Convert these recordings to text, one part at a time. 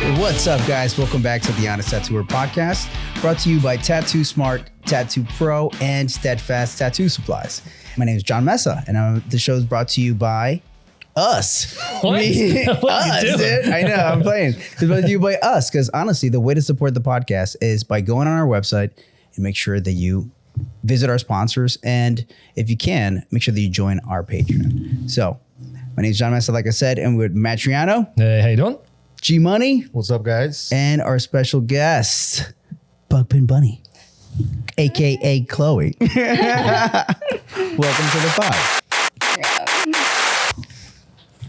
What's up, guys? Welcome back to the Honest Tattooer podcast, brought to you by Tattoo Smart, Tattoo Pro, and Steadfast Tattoo Supplies. My name is Jon Mesa, and the show is brought to you by us. What? Me, What us, are you doing? dude. I know, I'm playing. It's brought to you by us, because honestly, the way to support the podcast is by going on our website and make sure that you visit our sponsors, and if you can, make sure that you join our Patreon. So, my name is Jon Mesa, like I said, and we're with Matt Truiano, Hey, how you doing? G Money, What's up, guys? and our special guest, Bugpin Bunny, aka Chloe. Welcome to the pod.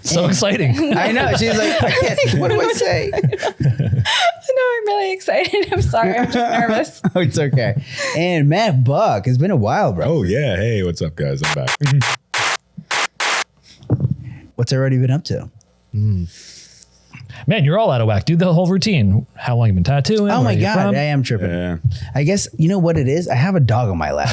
So exciting. I know. She's like, I can't. What do I say? No, I'm really excited. I'm sorry. I'm just nervous. Oh, it's okay. And Matt Buck, it's been a while, bro. Oh yeah, hey, what's up, guys? I'm back. What's already been up to? Man, you're all out of whack. Do the whole routine. How long you been tattooing? Oh Where my you God, from? I am tripping. Yeah. I guess, you know what it is? I have a dog on my lap.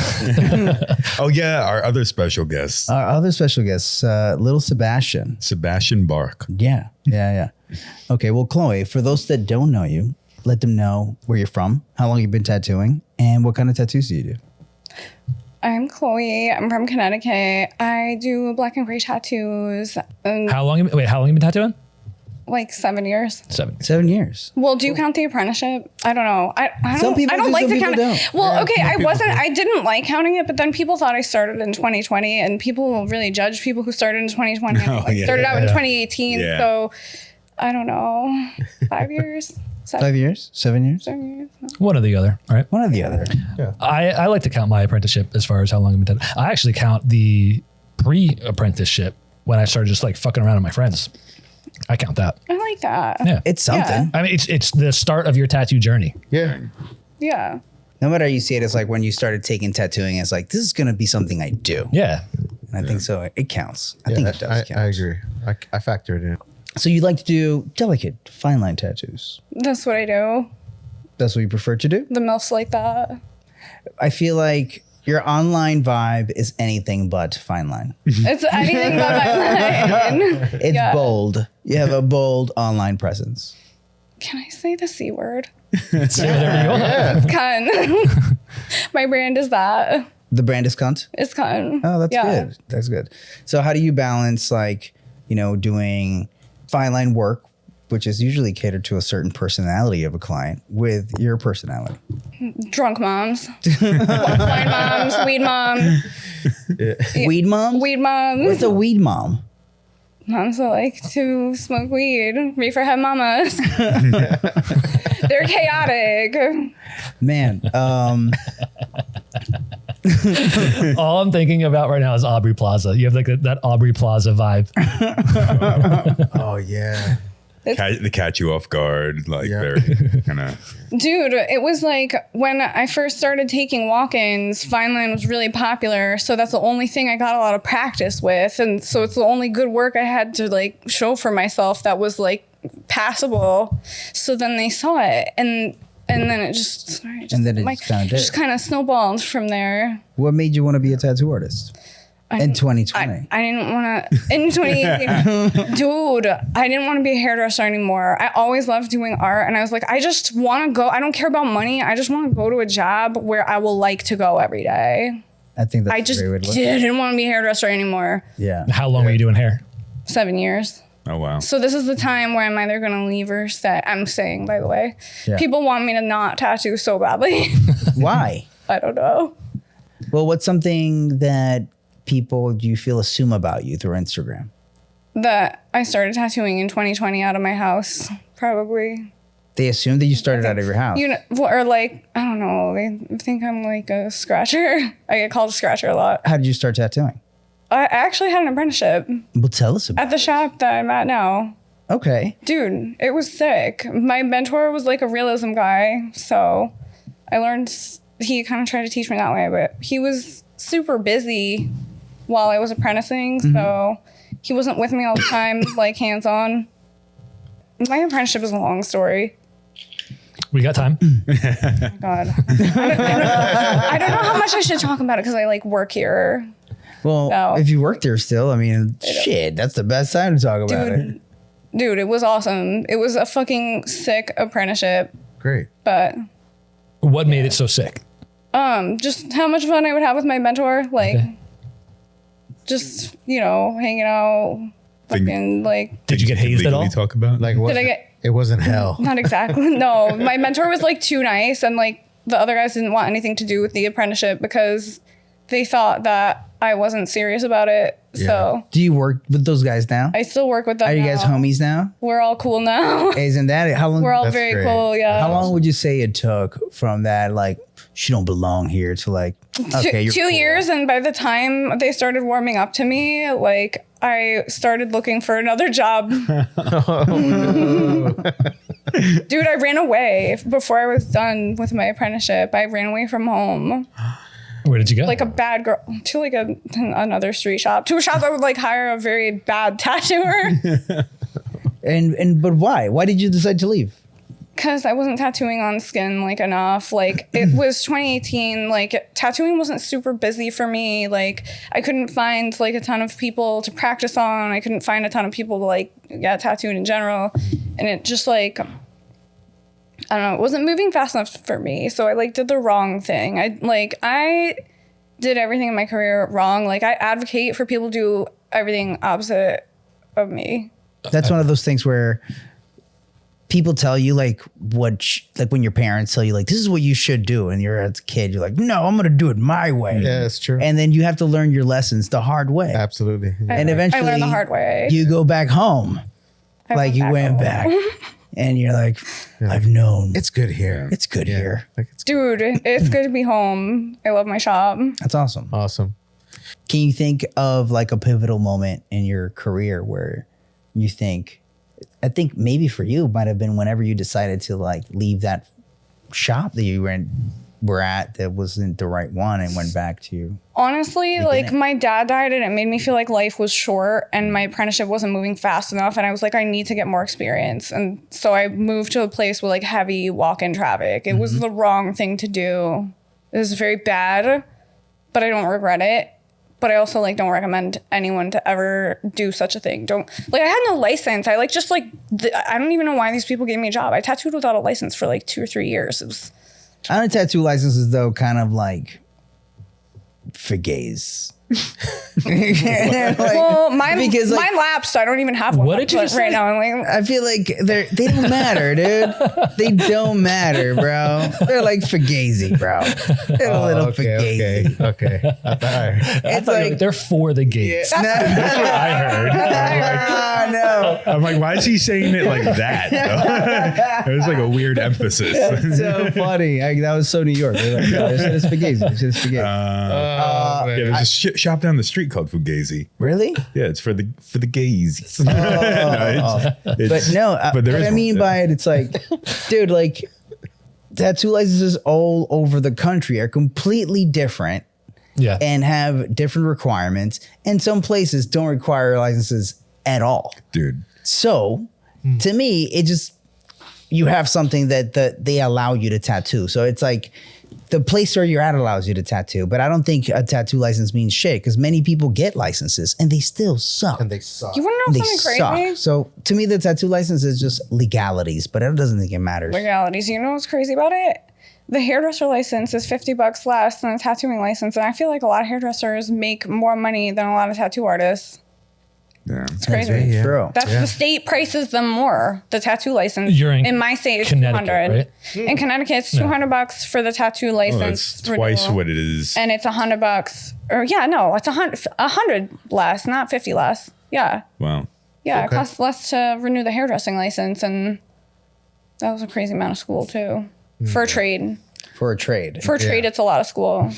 Oh yeah, our other special guest, Our other special guest, little Sebastian. Sebastian Bark. Yeah. Okay, well, Chloe, for those that don't know you, let them know where you're from, how long you've been tattooing, and what kind of tattoos do you do? I'm Chloe. I'm from Connecticut. I do black and gray tattoos. How long you been tattooing? Like 7 years. 7 years. Well, do you count the apprenticeship? I don't know. I Some people don't do, like some to people count don't. it. Well, Yeah, okay, I didn't like counting it, but then people thought I started in 2020, and people will really judge people who started in 2020. Oh, yeah. Started out in 2018, Yeah. so I don't know. 5 years? 5 years? 7 years? 7 years? One or the other. All right. One or the other. I like to count my apprenticeship as far as how long I've been tattooing. I actually count the pre-apprenticeship when I started just like fucking around with my friends. I count that. I like that. Yeah. It's something. I mean, it's the start of your tattoo journey. Yeah. Yeah. No matter how you see it, it's like when you started taking tattooing, it's like, this is going to be something I do. Yeah. And I think so. It counts. I think it does count. I agree. I factor it in. So you like to do delicate, fine line tattoos. That's what I do. That's what you prefer to do? The MILFs like that. I feel like your online vibe is anything but fine line. It's anything but my line. It's Yeah. bold. You have a bold online presence. Can I say the C word? Say whatever you want. Cunt. My brand is that. The brand is cunt. It's cunt. Oh, that's Yeah. good. That's good. So how do you balance like, doing fine line work, which is usually catered to a certain personality of a client, with your personality? Drunk moms. Wine moms. Weed moms. Weed mom? Weed moms. What's a weed mom? Moms that like to smoke weed. Reefer head mamas. They're chaotic. Man, All I'm thinking about right now is Aubrey Plaza. You have like that Aubrey Plaza vibe. Oh yeah. They catch you off guard, like Yeah. very kind of. Dude, it was like when I first started taking walk-ins, fine line was really popular. So that's the only thing I got a lot of practice with. And so it's the only good work I had to like show for myself that was like passable. So then they saw it and then it just And then it just kinda did. just kind of snowballed from there. what made you want to be a tattoo artist in 2020? I didn't want to, in 2018, dude, I didn't want to be a hairdresser anymore. I always loved doing art. And I was like, I just want to go. I don't care about money. I just want to go to a job where I will like to go every day. I think that's I a just great way to look. didn't want to be a hairdresser anymore. Yeah. How long were you doing hair? 7 years. Oh wow. So this is the time where I'm either going to leave or stay. I'm staying, by the way. Yeah. People want me to not tattoo so badly. Why? I don't know. Well, what's something that people do you feel assume about you through Instagram? That I started tattooing in 2020 out of my house, probably. They assume that you started out of your house. You know, or like, I don't know. They think I'm like a scratcher. I get called a scratcher a lot. How did you start tattooing? I actually had an apprenticeship Well, tell us about at the shop that I'm at now. it. Okay. Dude, it was sick. My mentor was like a realism guy. So I learned, he kind of tried to teach me that way, but he was super busy while I was apprenticing. So he wasn't with me all the time, like hands on. My apprenticeship is a long story. We got time. God. I don't know how much I should talk about it because I like work here. Well, No. if you work there still, I mean, shit, that's the best time to talk about it. Dude, Dude, it was awesome. It was a fucking sick apprenticeship, Great. but What made it so sick? just how much fun I would have with my mentor, like Okay. just, hanging out, fucking like Did you get hazed at all? Legally talk about Like, Did I get it wasn't hell. not exactly. No, my mentor was like too nice, and like the other guys didn't want anything to do with the apprenticeship because they thought that I wasn't serious about it. So Do you work with those guys now? I still work with them. Are you guys now. homies now? We're all cool now. Isn't that how long? We're all That's very great. cool. Yeah. How long would you say it took from that, like, she don't belong here, to like, okay, you're Two cool. years, and by the time they started warming up to me, like I started looking for another job. Dude, I ran away before I was done with my apprenticeship. I ran away from home, Where did you go? like a bad girl, to like another street shop, to a shop that would like hire a very bad tattooer. But why? Why did you decide to leave? Because I wasn't tattooing on skin like enough. Like it was 2018. Like tattooing wasn't super busy for me. Like I couldn't find like a ton of people to practice on. I couldn't find a ton of people to like get tattooed in general. And it just like, I don't know, it wasn't moving fast enough for me. So I like did the wrong thing. I did everything in my career wrong. Like I advocate for people to do everything opposite of me. That's one of those things where people tell you like like when your parents tell you like, this is what you should do, and you're a kid, you're like, no, I'm gonna do it my way. Yeah, that's true. And then you have to learn your lessons the hard way. Absolutely. Yeah. And eventually I learned the hard way. you go back home. I Like you went home. back and you're like, I've known It's good here. it's good here. Like, it's Dude, it's good to be home. I love my shop. That's awesome. awesome. Can you think of like a pivotal moment in your career where you think, I think maybe for you might have been whenever you decided to like leave that shop that you were at that wasn't the right one and went back to. Honestly, like Beginning. my dad died and it made me feel like life was short and my apprenticeship wasn't moving fast enough. And I was like, I need to get more experience. And so I moved to a place with like heavy walk-in traffic. It was the wrong thing to do. It was very bad, but I don't regret it. But I also like don't recommend anyone to ever do such a thing. Don't like I had no license. I like just like I don't even know why these people gave me a job. I tattooed without a license for like 2 or 3 years. It was On a tattoo licenses though, kind of like for gays. well, mine because, like- mine lapsed. I don't even have one. What did you but just right say? now? I'm like, I feel like they don't matter, dude. They don't matter, bro. They're like fugazi, bro. They're a little fugazi. Okay. I thought I heard. It's Like, like they're for the gays. That's what I heard. no. I'm like, why is he saying it like that? It was like a weird emphasis. It's so funny. That was so New York. They're like, no, it's fugazi. It's fugazi. Yeah, there's a shop down the street called Fugazi. Really? Yeah, it's for the gays. But no, but there what is I one, mean yeah. by it, it's like, dude, like tattoo licenses all over the country are completely different Yeah. and have different requirements. And some places don't require licenses at all. dude. So to me, it just, you have something that they allow you to tattoo. So it's like the place where you're at allows you to tattoo, but I don't think a tattoo license means shit because many people get licenses and they still suck. And they suck. you want to know They something suck. crazy? So to me, the tattoo license is just legalities, but it doesn't think it matters. Legalities. You know what's crazy about it? The hairdresser license is $50 less than a tattooing license, and I feel like a lot of hairdressers make more money than a lot of tattoo artists. Yeah. It's crazy. Yeah. True. That's the state prices them more. The tattoo license You're in my state is Connecticut, 200. right? In Connecticut, it's $200 for the tattoo Oh, license. it's twice renewal. what it is. And it's $100, or yeah, no, it's $100 less, not 50 less. Yeah, Wow. yeah, Okay. it costs less to renew the hairdressing license, and that was a crazy amount of school too. For a trade, For a trade. for a trade, it's a lot of school.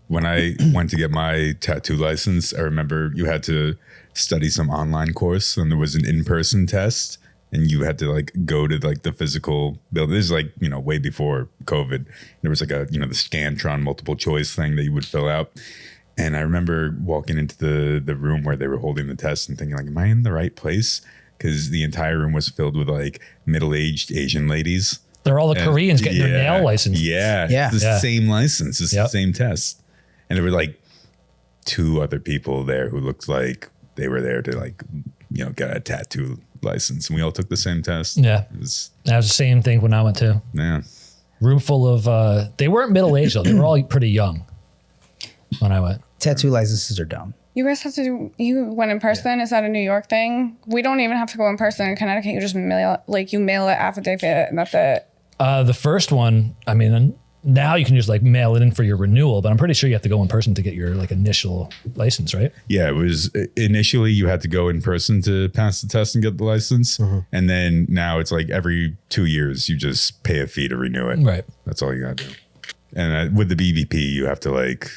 When I went to get my tattoo license, I remember you had to study some online course and there was an in-person test and you had to like go to like the physical building. This is like, way before COVID. There was like the Scantron multiple choice thing that you would fill out. And I remember walking into the room where they were holding the test and thinking like, am I in the right place? Because the entire room was filled with like middle-aged Asian ladies. They're all the And- Koreans getting their nail license. Yeah. Yeah. It's the Yeah. same license. It's the Yep. same test. And there were like 2 other people there who looked like they were there to like, get a tattoo license, and we all took the same test. Yeah. It was, That was the same thing when I went to. yeah. Room full of, they weren't middle-aged though. They were all pretty young when I went. Tattoo licenses are dumb. You guys have to do, you went in person? Is that a New York thing? We don't even have to go in person in Connecticut. You just mail it affidavit and that's it. The first one, I mean, now you can just like mail it in for your renewal, but I'm pretty sure you have to go in person to get your like initial license, right? Yeah, it was initially you had to go in person to pass the test and get the license. And then now it's like every 2 years, you just pay a fee to renew it. Right. That's all you got to do. And with the BBP, you have to like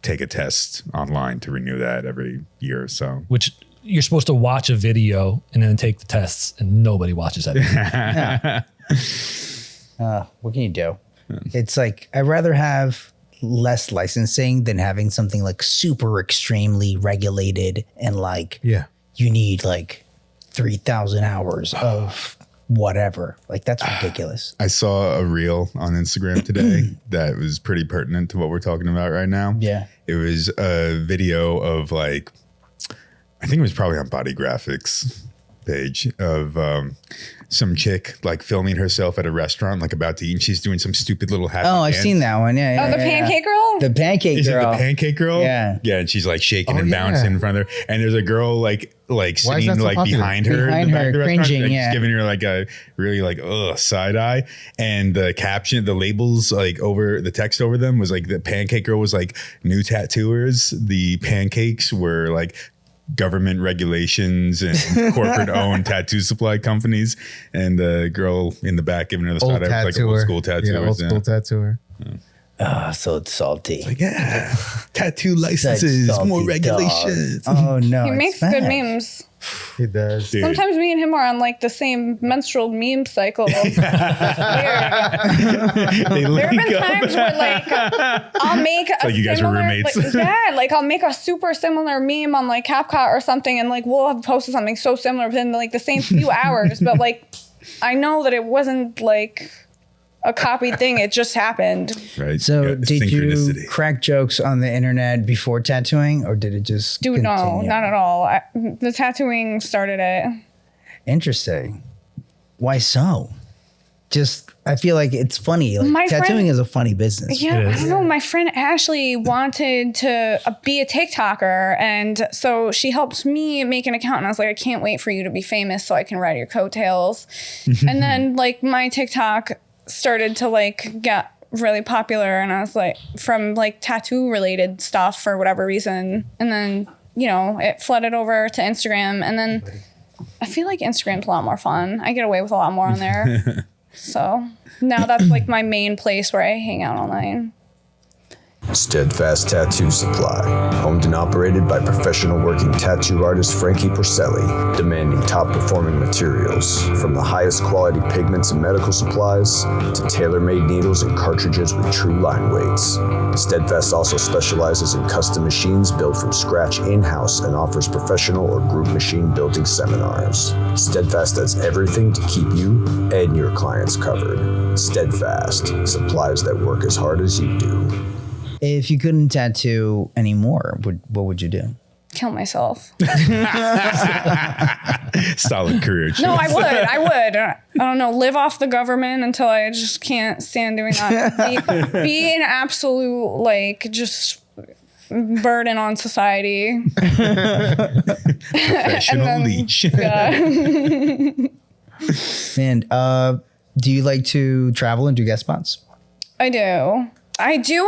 take a test online to renew that every year or so. Which you're supposed to watch a video and then take the tests, and nobody watches that video. What can you do? It's like, I'd rather have less licensing than having something like super extremely regulated and like, Yeah. you need like 3,000 hours of whatever. Like, that's ridiculous. I saw a reel on Instagram today that was pretty pertinent to what we're talking about right now. Yeah. It was a video of like, I think it was probably on Body Graphics page of some chick like filming herself at a restaurant, like about to eat, and she's doing some stupid little happy Oh, I've dance. seen that one. Yeah. Oh, the pancake girl? The pancake Is girl. it the pancake girl? Yeah. Yeah, and she's like shaking Oh, and yeah. bouncing in front of her. And there's a girl like that sitting so like popular? behind her, Behind in the back her, of the restaurant, cringing, like, yeah. just giving her like a really like side eye. And the caption, the labels like over the text over them was like the pancake girl was like new tattooers. The pancakes were like government regulations and corporate owned tattoo supply companies. And the girl in the back giving her the Old side eye was like old school tattooers. Yeah, old school tattooer. Oh, so salty. Like, yeah, tattoo licenses, Such more salty regulations. dogs. Oh, no. He it's makes good bad. memes. He does. Dude. Sometimes me and him are on like the same menstrual meme cycle. Weird. They There have link been up. times where like I'll make a like you guys were similar, roommates. like, yeah, like I'll make a super similar meme on like CapCut or something, and like we'll have posted something so similar within like the same few hours, but like I know that it wasn't like a copied thing; it just happened. Right. So, Yeah, did you synchronicity. crack jokes on the internet before tattooing, or did it just Dude, no, continue? not at all. The tattooing started it. Interesting. Why so? Just, I feel like it's funny. Like, My tattooing friend- is a funny business. Yeah, It I is. don't know. My friend Ashley wanted to be a TikToker, and so she helped me make an account. And I was like, I can't wait for you to be famous so I can ride your coattails. And then like my TikTok started to like get really popular, and I was like, from like tattoo related stuff for whatever reason. And then, you know, it flooded over to Instagram, and then I feel like Instagram's a lot more fun. I get away with a lot more on there. So now that's like my main place where I hang out online. Steadfast Tattoo Supply, owned and operated by professional working tattoo artist Frankie Porcelli, demanding top-performing materials, from the highest quality pigments and medical supplies to tailor-made needles and cartridges with true line weights. Steadfast also specializes in custom machines built from scratch in-house and offers professional or group machine building seminars. Steadfast does everything to keep you and your clients covered. Steadfast, supplies that work as hard as you do. If you couldn't tattoo anymore, what would you do? Kill myself. Solid career choice. No, I would. I don't know. Live off the government until I just can't stand doing that. Be an absolute like just burden on society. Professional then- leech. And do you like to travel and do guest spots? I do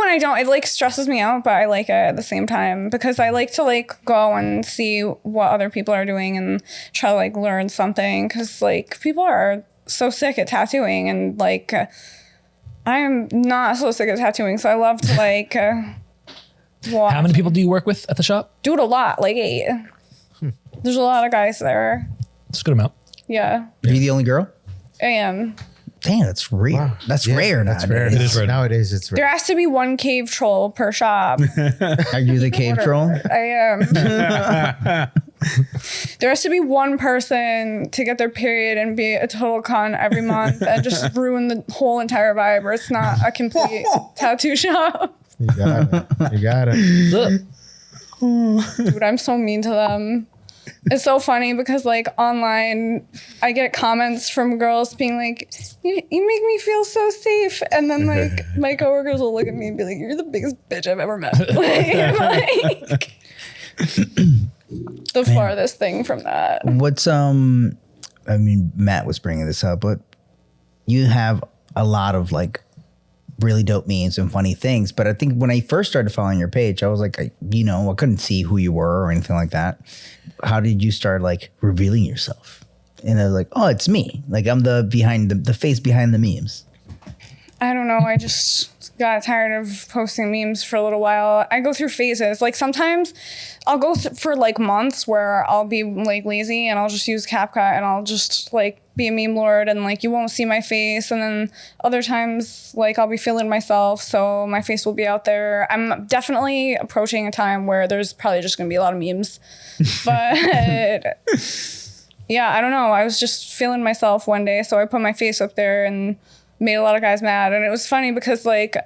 and I don't. It like stresses me out, but I like it at the same time because I like to like go and see what other people are doing and try to like learn something because like people are so sick at tattooing and like I am not so sick at tattooing, so I love to like watch. How many people do you work with at the shop? Do it a lot, like 8. There's a lot of guys there. It's a good amount. Yeah, Are you the only girl? I am. Damn, that's rare. Wow. That's Yeah, rare. That's rare. nowadays. It is rare. Nowadays, it's There rare. has to be one cave troll per shop. Are you the cave troll? I am. There has to be one person to get their period and be a total con every month and just ruin the whole entire vibe, or it's not a complete tattoo shop. You got it. You got it. Ugh. Dude, I'm so mean to them. it's so funny because like online I get comments from girls being like, you make me feel so safe, and then like my coworkers will look at me and be like, you're the biggest bitch I've ever met. Like the farthest thing from that. What's I mean, Matt was bringing this up, but you have a lot of like really dope memes and funny things. But I think when I first started following your page, I was like, I couldn't see who you were or anything like that. How did you start like revealing yourself? And they're like, oh, it's me. Like I'm the face behind the memes. I don't know. I just got tired of posting memes for a little while. I go through phases. Like sometimes I'll go for like months where I'll be like lazy and I'll just use CapCut and I'll just like be a meme lord and like you won't see my face. And then other times like I'll be feeling myself, so my face will be out there. I'm definitely approaching a time where there's probably just gonna be a lot of memes. But yeah, I don't know. I was just feeling myself one day, so I put my face up there and made a lot of guys mad. And it was funny because like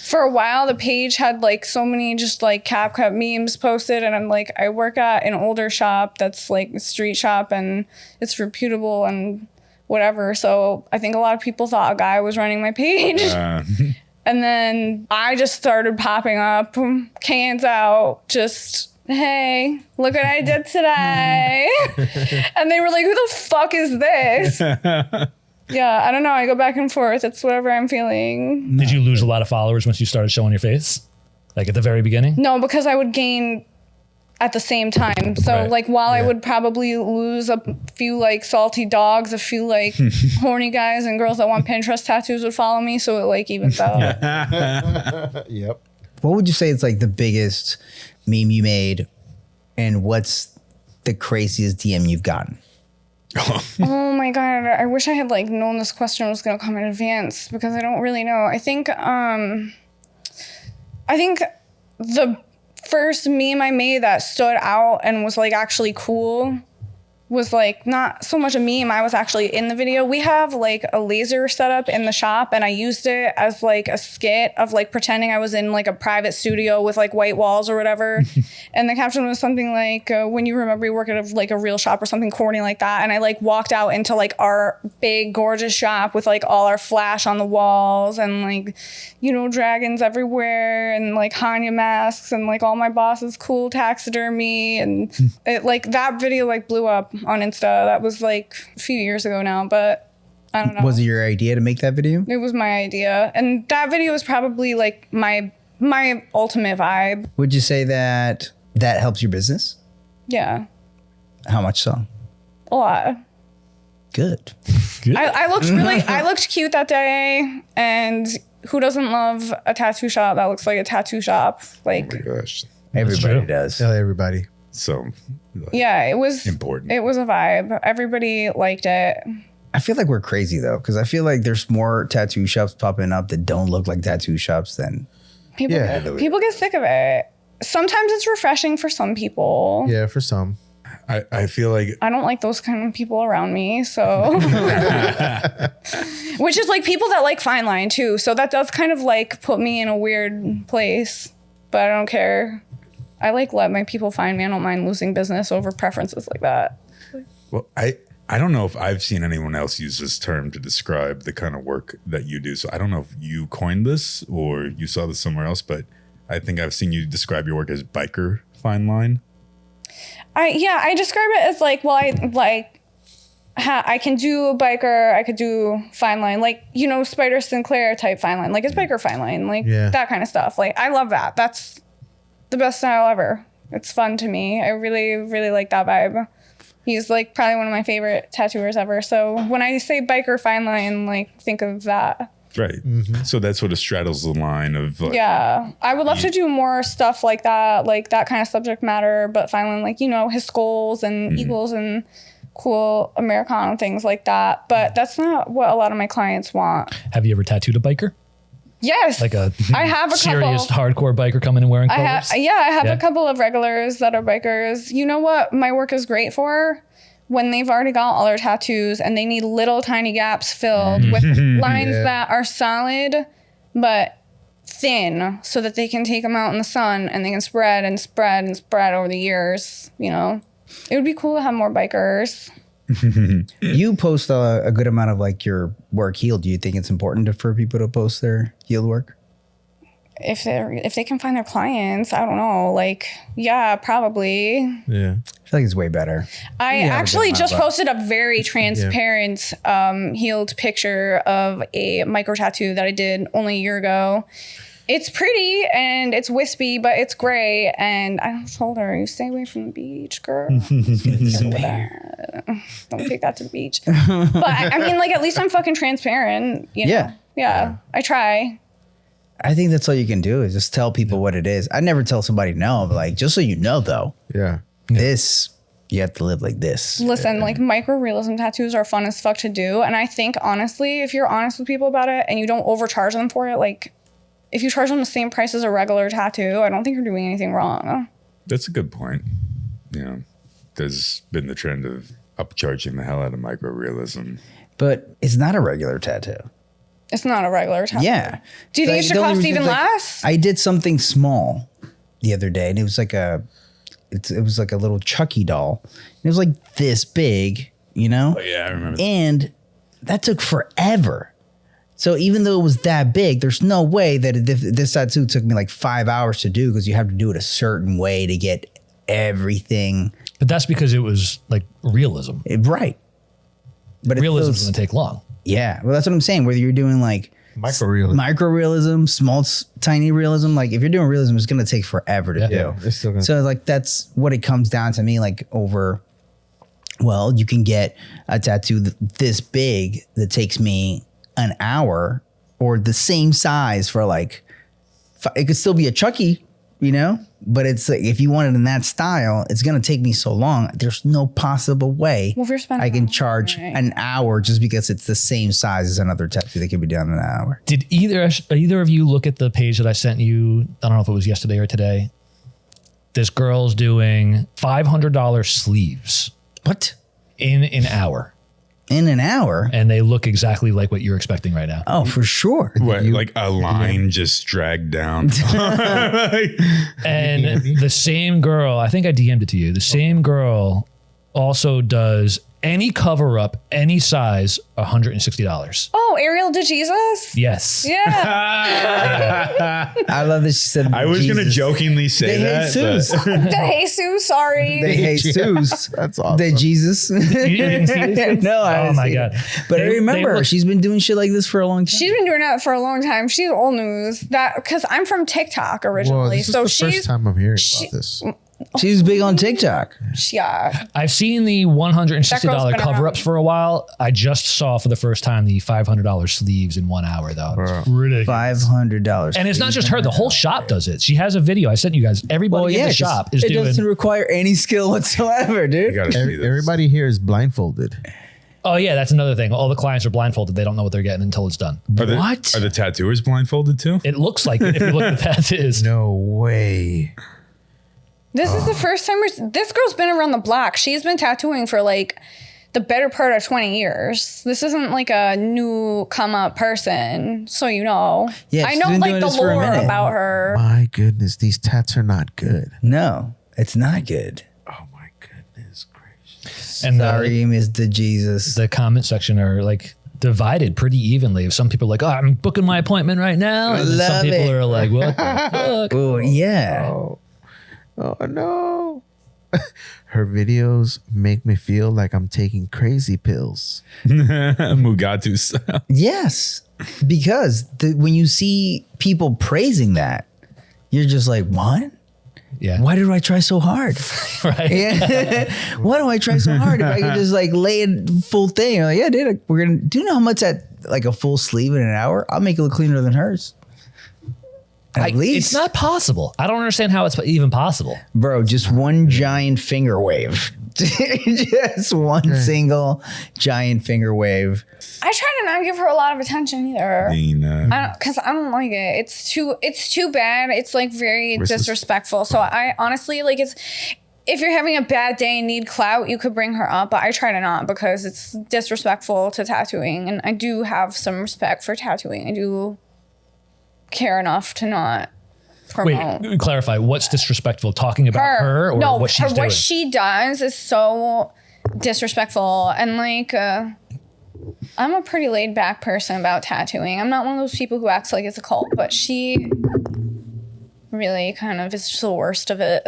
for a while the page had like so many just like CapCut memes posted, and I'm like, I work at an older shop that's like a street shop and it's reputable and whatever, so I think a lot of people thought a guy was running my page. And then I just started popping up, cans out, just, hey, look what I did today. And they were like, who the fuck is this? Yeah, I don't know. I go back and forth. It's whatever I'm feeling. Did you lose a lot of followers once you started showing your face? Like at the very beginning? No, because I would gain at the same time. So Right. like while I would probably lose a few like salty dogs, a few like horny guys and girls that want Pinterest tattoos would follow me. So it like evens out. Yep. What would you say is like the biggest meme you made, and what's the craziest DM you've gotten? Oh my God. I wish I had like known this question was going to come in advance because I don't really know. I think the first meme I made that stood out and was like actually cool was like not so much a meme. I was actually in the video. We have like a laser setup in the shop, and I used it as like a skit of like pretending I was in like a private studio with like white walls or whatever. And the caption was something like, when you remember you work at like a real shop or something corny like that. And I like walked out into like our big gorgeous shop with like all our flash on the walls and like, dragons everywhere and like Hanya masks and like all my boss's cool taxidermy. And it like that video like blew up on Insta. That was like a few years ago now, but I don't know. Was it your idea to make that video? It was my idea. And that video was probably like my ultimate vibe. Would you say that helps your business? Yeah. How much so? A lot. Good. I looked cute that day, and who doesn't love a tattoo shop that looks like a tattoo shop? Like, Oh my gosh. Everybody true. does. Tell everybody. So like, yeah, it was important. It was a vibe. Everybody liked it. I feel like we're crazy though, because I feel like there's more tattoo shops popping up that don't look like tattoo shops than People get sick of it. Sometimes it's refreshing for some people. Yeah, for some. I feel like I don't like those kind of people around me, so which is like people that like fine line too. So that does kind of like put me in a weird place, but I don't care. I like let my people find me. I don't mind losing business over preferences like that. well, I don't know if I've seen anyone else use this term to describe the kind of work that you do. So I don't know if you coined this or you saw this somewhere else, but I think I've seen you describe your work as biker fine line. I describe it as like, well, I can do biker, I could do fine line, like, Spider Sinclair type fine line, like it's biker fine line, like that kind of stuff. Like I love that. That's the best style ever. It's fun to me. I really, really like that vibe. He's like probably one of my favorite tattooers ever. So when I say biker fine line, like think of that. Right. Mm-hmm. So that sort of straddles the line of like, yeah, I would love to do more stuff like that kind of subject matter, but finally, like, his skulls and eagles and cool Americana things like that. But that's not what a lot of my clients want. Have you ever tattooed a biker? Yes. Like a I have a serious couple. hardcore biker coming and wearing I clothes? have a couple of regulars that are bikers. You know what my work is great for? When they've already got all their tattoos and they need little tiny gaps filled with lines that are solid, but thin so that they can take them out in the sun and they can spread and spread and spread over the years. You know, it would be cool to have more bikers. You post a good amount of like your work healed. Do you think it's important for people to post their healed work? If they can find their clients, I don't know. Like, yeah, probably. Yeah. I feel like it's way better. I Yeah, actually but- just posted a very transparent healed picture of a micro tattoo that I did only a year ago. It's pretty and it's wispy, but it's gray. And I told her, you stay away from the beach, girl. Don't take that to the beach. But I mean, like, at least I'm fucking transparent. You know? Yeah. I try. I think that's all you can do is just tell people what it is. I never tell somebody no, but like, just so you know, though, Yeah. this, you have to live like this. Listen, like, micro realism tattoos are fun as fuck to do. And I think, honestly, if you're honest with people about it and you don't overcharge them for it, like, if you charge them the same price as a regular tattoo, I don't think you're doing anything wrong. That's a good point. You know, there's been the trend of upcharging the hell out of micro realism. But it's not a regular tattoo. It's not a regular tattoo. Yeah. Do you think it should The only cost reason even is, like, less? I did something small the other day, and it was like it was like a little Chucky doll. It was like this big, you know? Oh, yeah, I remember. And that took forever. So even though it was that big, there's no way that this tattoo took me like 5 hours to do because you have to do it a certain way to get everything But that's because it was like realism. right. But Realism is going to take long. yeah, well, that's what I'm saying. Whether you're doing like micro realism, small, tiny realism, like if you're doing realism, it's going to take forever to do. Yeah. It's still gonna. So like that's what it comes down to me. Like over, well, you can get a tattoo this big that takes me an hour, or the same size for like, it could still be a Chucky, you know, but it's like, if you want it in that style, it's going to take me so long. There's no possible way Well, if you're spending I can that much charge money. an hour just because it's the same size as another tattoo that can be done in an hour. Did either of you look at the page that I sent you? I don't know if it was yesterday or today. This girl's doing $500 sleeves What? in an hour, In an hour? and they look exactly like what you're expecting right now. Oh, for sure. What, like a line just dragged down? And the same girl, I think I DM'd it to you. The same girl also does any cover up, any size, $160. Oh, Ariel DeJesus? Yes. Yeah. I love that she said I was going to Jesus. jokingly say They that. Jesus. De Jesus, sorry. They Jesus. That's awesome. They Jesus. You didn't see this? No, I Oh haven't my seen God. it. But I They remember look- she's been doing shit like this for a long time. She's been doing that for a long time. She's old news. That because I'm from TikTok Whoa, originally. this is So the she's first time I'm hearing she- about this. She's big on TikTok. yeah. I've seen the That girl's $160 been cover ups around. for a while. I just saw for the first time the $500 sleeves in 1 hour, though. It's ridiculous. $500. And it's not just her. The whole shop does it. She has a video. I sent you guys. Everybody in the shop is it doing. doesn't require any skill whatsoever, You dude. gotta see this. Everybody here is blindfolded. Oh yeah, that's another thing. All the clients are blindfolded. They don't know what they're getting until it's done. Are the, What? Are the tattooers blindfolded too? It looks like it if you look at the tattoos. No way. This is the first time this girl's been around the block. She's been tattooing for like the better part of 20 years. This isn't like a new come up person. So you know. Yeah, I she's know been like doing the this for a lore minute. about her. My goodness, these tats are not good. No, it's not good. Oh my goodness gracious. And Sorry, Mr. Jesus. the comment section are like divided pretty evenly. Some people are like, oh, I'm booking my appointment right now. And then some Love people it. are like, what the fuck? Oh, yeah. Oh no. Her videos make me feel like I'm taking crazy pills. Mugatu style. Yes, because when you see people praising that, you're just like, what? Yeah. Why did I try so hard? Right. Yeah. Why do I try so hard if I could just like lay it full thing? You're like, yeah, dude, we're gonna. Do you know how much that like a full sleeve in an hour? I'll make it look cleaner than hers. At least, It's not possible. I don't understand how it's even possible. bro. Just one giant finger wave. Just one single giant finger wave. I try to not give her a lot of attention either. Nina. Because I don't like it. It's too bad. It's like very Where's this- disrespectful. So I honestly like it's. If you're having a bad day and need clout, you could bring her up, but I try to not because it's disrespectful to tattooing. And I do have some respect for tattooing. I do care enough to not promote. Wait, clarify. What's disrespectful? Talking about her or no, what she's doing? What she does is so disrespectful. And like, I'm a pretty laid back person about tattooing. I'm not one of those people who acts like it's a cult, but she really kind of is just the worst of it.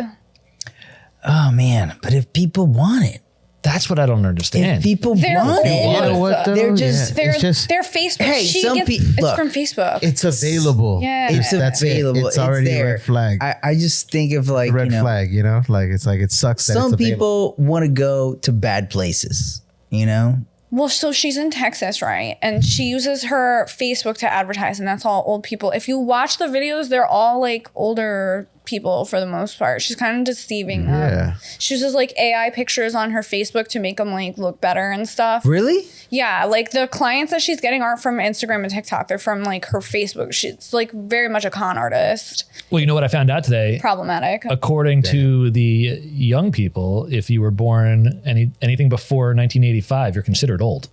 Oh man, but if people want it, That's what I don't understand. if people They're want it, You know what, though? they're just Yeah. It's just- They're Facebook. Hey, some it's look, from Facebook. It's available. Yeah. it's That's it. available. It's already a there. red flag. I just think of like Red you know, flag, you know? Like, it's like, it sucks that some it's available. people want to go to bad places, you know. Well, so she's in Texas, right? And she uses her Facebook to advertise, and that's all old people. If you watch the videos, they're all like older people for the most part. She's kind of deceiving them. Yeah. She uses like AI pictures on her Facebook to make them like look better and stuff. Really? Yeah, like the clients that she's getting aren't from Instagram and TikTok. They're from like her Facebook. She's like very much a con artist. Well, you know what I found out today? Problematic. According to the young people, if you were born anything before 1985, you're considered old.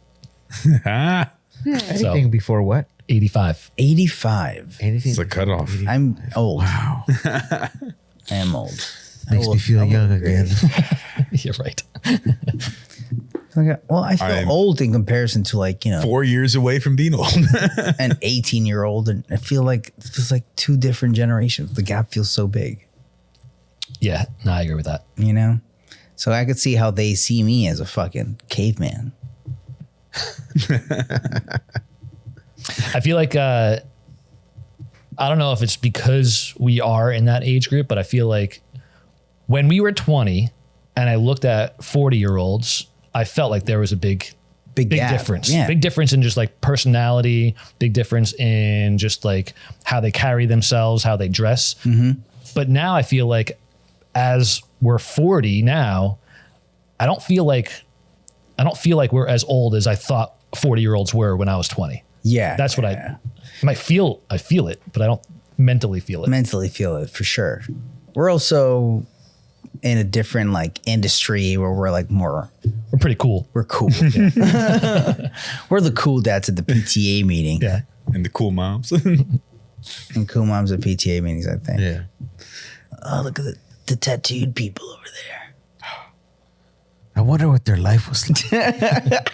Anything before what? 85. 85. Anything It's a cutoff. I'm old. Wow. I am old. makes me feel young again. You're right. Well, I feel I'm- old in comparison to like, you know, 4 years away from being old. an 18-year-old, and I feel like it feels like two different generations. The gap feels so big, Yeah, no, I agree with that. you know? So I could see how they see me as a fucking caveman. I feel like I don't know if it's because we are in that age group, but I feel like when we were 20 and I looked at 40-year-olds, I felt like there was a big Gap. difference. Yeah. Big difference in just like personality, big difference in just like how they carry themselves, how they dress. Mm-hmm. But now I feel like as we're 40 now, I don't feel like we're as old as I thought 40-year-olds were when I was 20. Yeah. That's what I feel it, but I don't mentally feel it. mentally feel it for sure. We're also in a different like industry where we're like more, We're pretty cool. we're cool. We're the cool dads at the PTA meeting. Yeah. And the cool moms. And cool moms at PTA meetings, I think. Yeah. Oh, look at the tattooed people over there. I wonder what their life was like.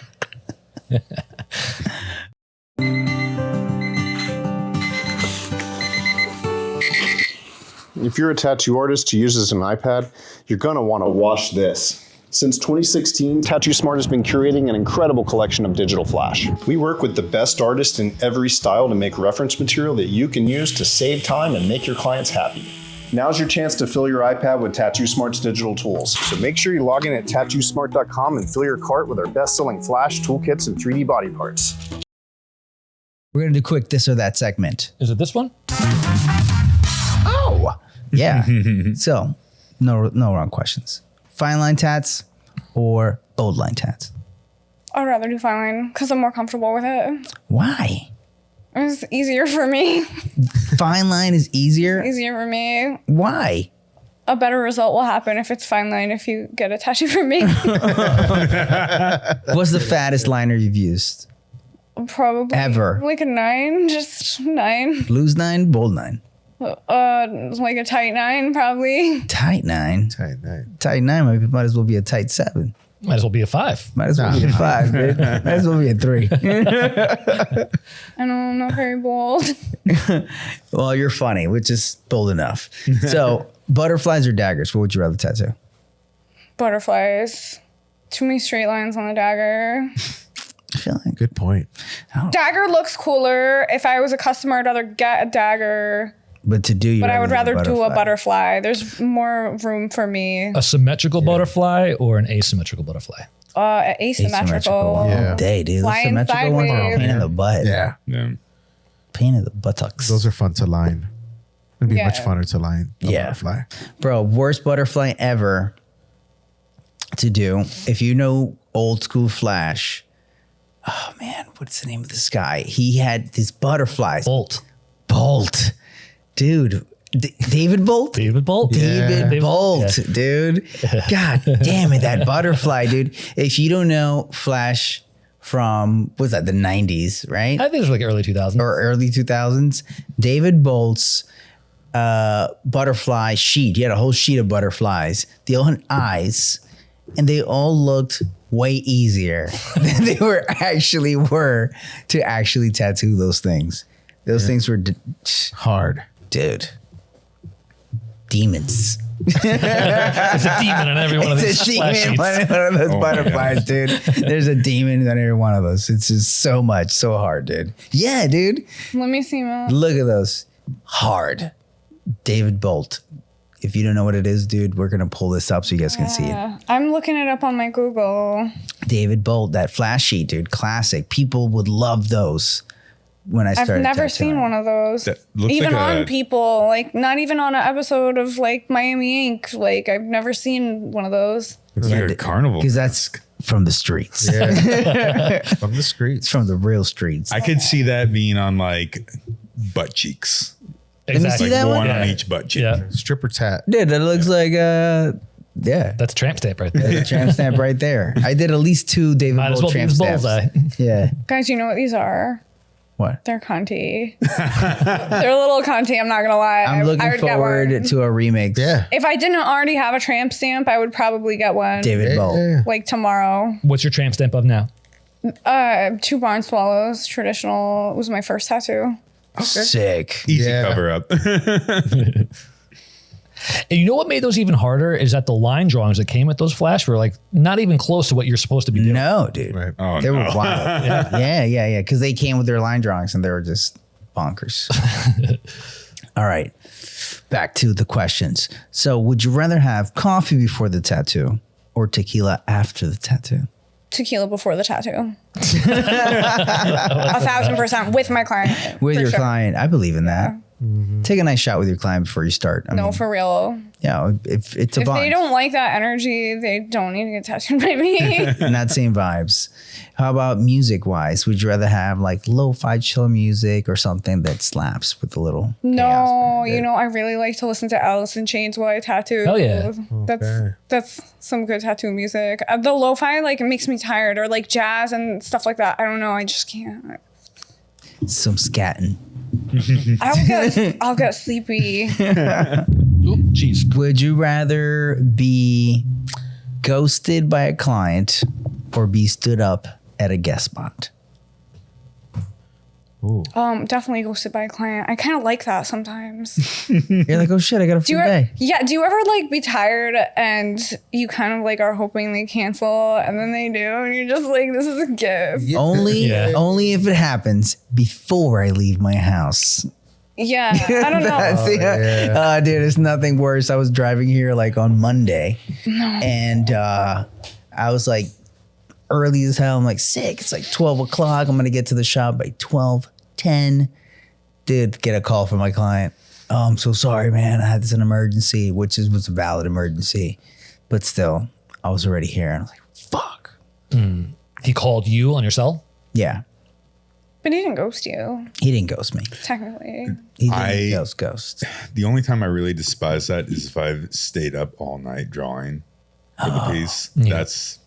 If you're a tattoo artist who uses an iPad, you're going to want to watch this. Since 2016, Tattoo Smart has been curating an incredible collection of digital flash. We work with the best artists in every style to make reference material that you can use to save time and make your clients happy. Now's your chance to fill your iPad with Tattoo Smart's digital tools. So make sure you log in at tattoosmart.com and fill your cart with our best-selling flash, toolkits, and 3D body parts. We're going to do quick this or that segment. Is it this one? Oh, yeah. So, no wrong questions. Fine line tats or bold line tats? I'd rather do fine line because I'm more comfortable with it. Why? It's easier for me. Fine line is easier? Easier for me. Why? A better result will happen if it's fine line if you get a tattoo from me. What's the fattest liner you've used? Probably Ever. like a 9, just 9. Loose 9, bold 9? Like a tight 9 probably. Tight 9? Tight 9 might as well be a tight 7. Might as well be a 5. Might as well be a 5, dude. Might as well be a 3. I know I'm not very bold. Well, you're funny, which is bold enough. So, butterflies or daggers? What would you rather tattoo? Butterflies. Too many straight lines on the dagger. I feel like Good point. Dagger looks cooler. If I was a customer, I'd rather get a dagger. But to do, But I would rather do a butterfly. There's more room for me. A symmetrical butterfly or an asymmetrical butterfly? Asymmetrical. Yeah. All day, dude. Those Flying symmetrical ones are a sideways. pain in the butt. Yeah. Yeah. Pain in the buttocks. Those are fun to line. It'd be Yeah. much funner to line. a Yeah. Butterfly. Bro, worst butterfly ever to do. If you know old school Flash, oh man, what's the name of this guy? He had these butterflies. Bolt. Bolt. Dude. David Bolt? David Bolt? David Yeah. Bolt, Yeah. dude. God damn it, that butterfly, dude. If you don't know Flash from, what's that, the 90s, right? I think it was like early 2000s. Or early 2000s. David Bolt's butterfly sheet. He had a whole sheet of butterflies. They all had eyes, and they all looked way easier than they were to actually tattoo those things. Those things were Hard. dude, demons. It's a demon on every one of these It's a splash demon sheets. on one of those butterflies, dude. There's a demon on every one of those. It's just so much, so hard, dude. Yeah, dude. Let me see, Matt. Look at those. Hard. David Bolt. If you don't know what it is, dude, we're going to pull this up so you guys can see it. I'm looking it up on my Google. David Bolt, that flash sheet, dude. Classic. People would love those when I started I've never tattooing. seen one of those. That looks Even like on a- people, like not even on an episode of like Miami Ink. Like I've never seen one of those. Looks like a carnival. Because that's from the streets. Yeah. From the streets. It's from the real streets. I could see that being on like butt cheeks. Exactly. see that Like one? one on Yeah. each butt cheek. Yeah. Stripper tat. Dude, that looks like, yeah. That's a tramp stamp right there. Tramp stamp right there. I did at least 2 David Might as Bolt well tramp use stamps. bullseye. Yeah. Guys, you know what these are? What? They're Conti. They're a little Conti, I'm not gonna lie. I'm I looking would get one. forward to a remix. Yeah. If I didn't already have a tramp stamp, I would probably get one. David Bolt. Yeah. Like tomorrow. What's your tramp stamp of now? 2 barn swallows, traditional, was my first tattoo. Sick. Easy Yeah. cover up. And you know what made those even harder is that the line drawings that came with those flash were like not even close to what you're supposed to be doing. No, dude. Right. Oh, They were no. wild. Yeah. Because they came with their line drawings and they were just bonkers. All right. Back to the questions. So, would you rather have coffee before the tattoo or tequila after the tattoo? Tequila before the tattoo. 1,000% with my client. With for your sure. client. I believe in that. Take a nice shot with your client before you start. I No, mean, for real. yeah, if it's a If bond. they don't like that energy, they don't need to get tattooed by me. Not same vibes. How about music wise? Would you rather have like lo-fi chill music or something that slaps with a little chaos No, behind you it? know, I really like to listen to Alice in Chains while I tattoo. Hell yeah. That's some good tattoo music. The lo-fi, like, it makes me tired, or like jazz and stuff like that. I don't know. I just can't. Some scatting. I'll get sleepy. Oop, jeez. Would you rather be ghosted by a client or be stood up at a guest spot? Ooh. Definitely ghosted by a client. I kind of like that sometimes. You're like, oh shit, I got a free day. Do you ever like be tired and you kind of like are hoping they cancel and then they do and you're just like, this is a gift. Yeah. Only if it happens before I leave my house. Yeah, I don't know. Dude, it's nothing worse. I was driving here like on Monday, and I was like early as hell. I'm like sick. It's like 12 o'clock. I'm gonna get to the shop by 12:10. Did get a call from my client. Oh, I'm so sorry, man. I had this an emergency, which was a valid emergency, but still, I was already here, and I was like, fuck. He called you on your cell? Yeah, But he didn't ghost you, he didn't ghost me. technically. He didn't ghost. The only time I really despise that is if I've stayed up all night drawing for the piece. That's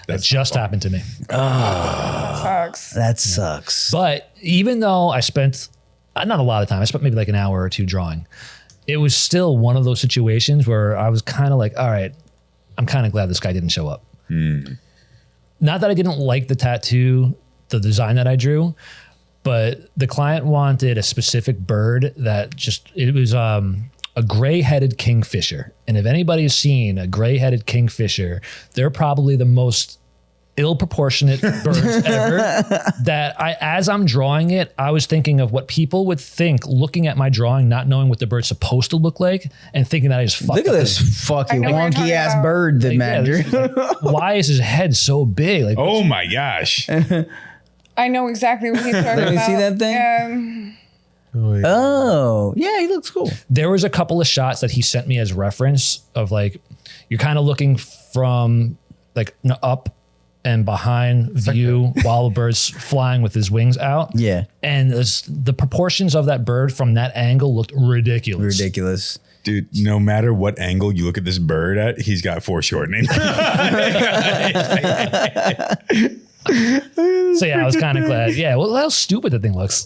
That just happened to me. Sucks. That sucks. But even though I spent not a lot of time, I spent maybe like an hour or two drawing, it was still one of those situations where I was kind of like, all right, I'm kind of glad this guy didn't show up. Not that I didn't like the tattoo, the design that I drew, but the client wanted a specific bird that it was a gray-headed kingfisher. And if anybody's seen a gray-headed kingfisher, they're probably the most ill-proportionate birds ever. That as I'm drawing it, I was thinking of what people would think looking at my drawing, not knowing what the bird's supposed to look like, and thinking that I just fucked Look at up this fucking I know what you're wonky talking ass about. bird that Like, man yeah, drew. why is his head so big? Like, oh my gosh. I know exactly what he's talking about. Let me see that thing. Yeah. Oh, yeah, he looks cool. there was a couple of shots that he sent me as reference of like, you're kind of looking from like up and behind view while the bird's flying with his wings out. Yeah. And the proportions of that bird from that angle looked ridiculous. Ridiculous. Dude, no matter what angle you look at this bird at, he's got foreshortening. So yeah, I was kind of glad. Yeah, well, how stupid the thing looks.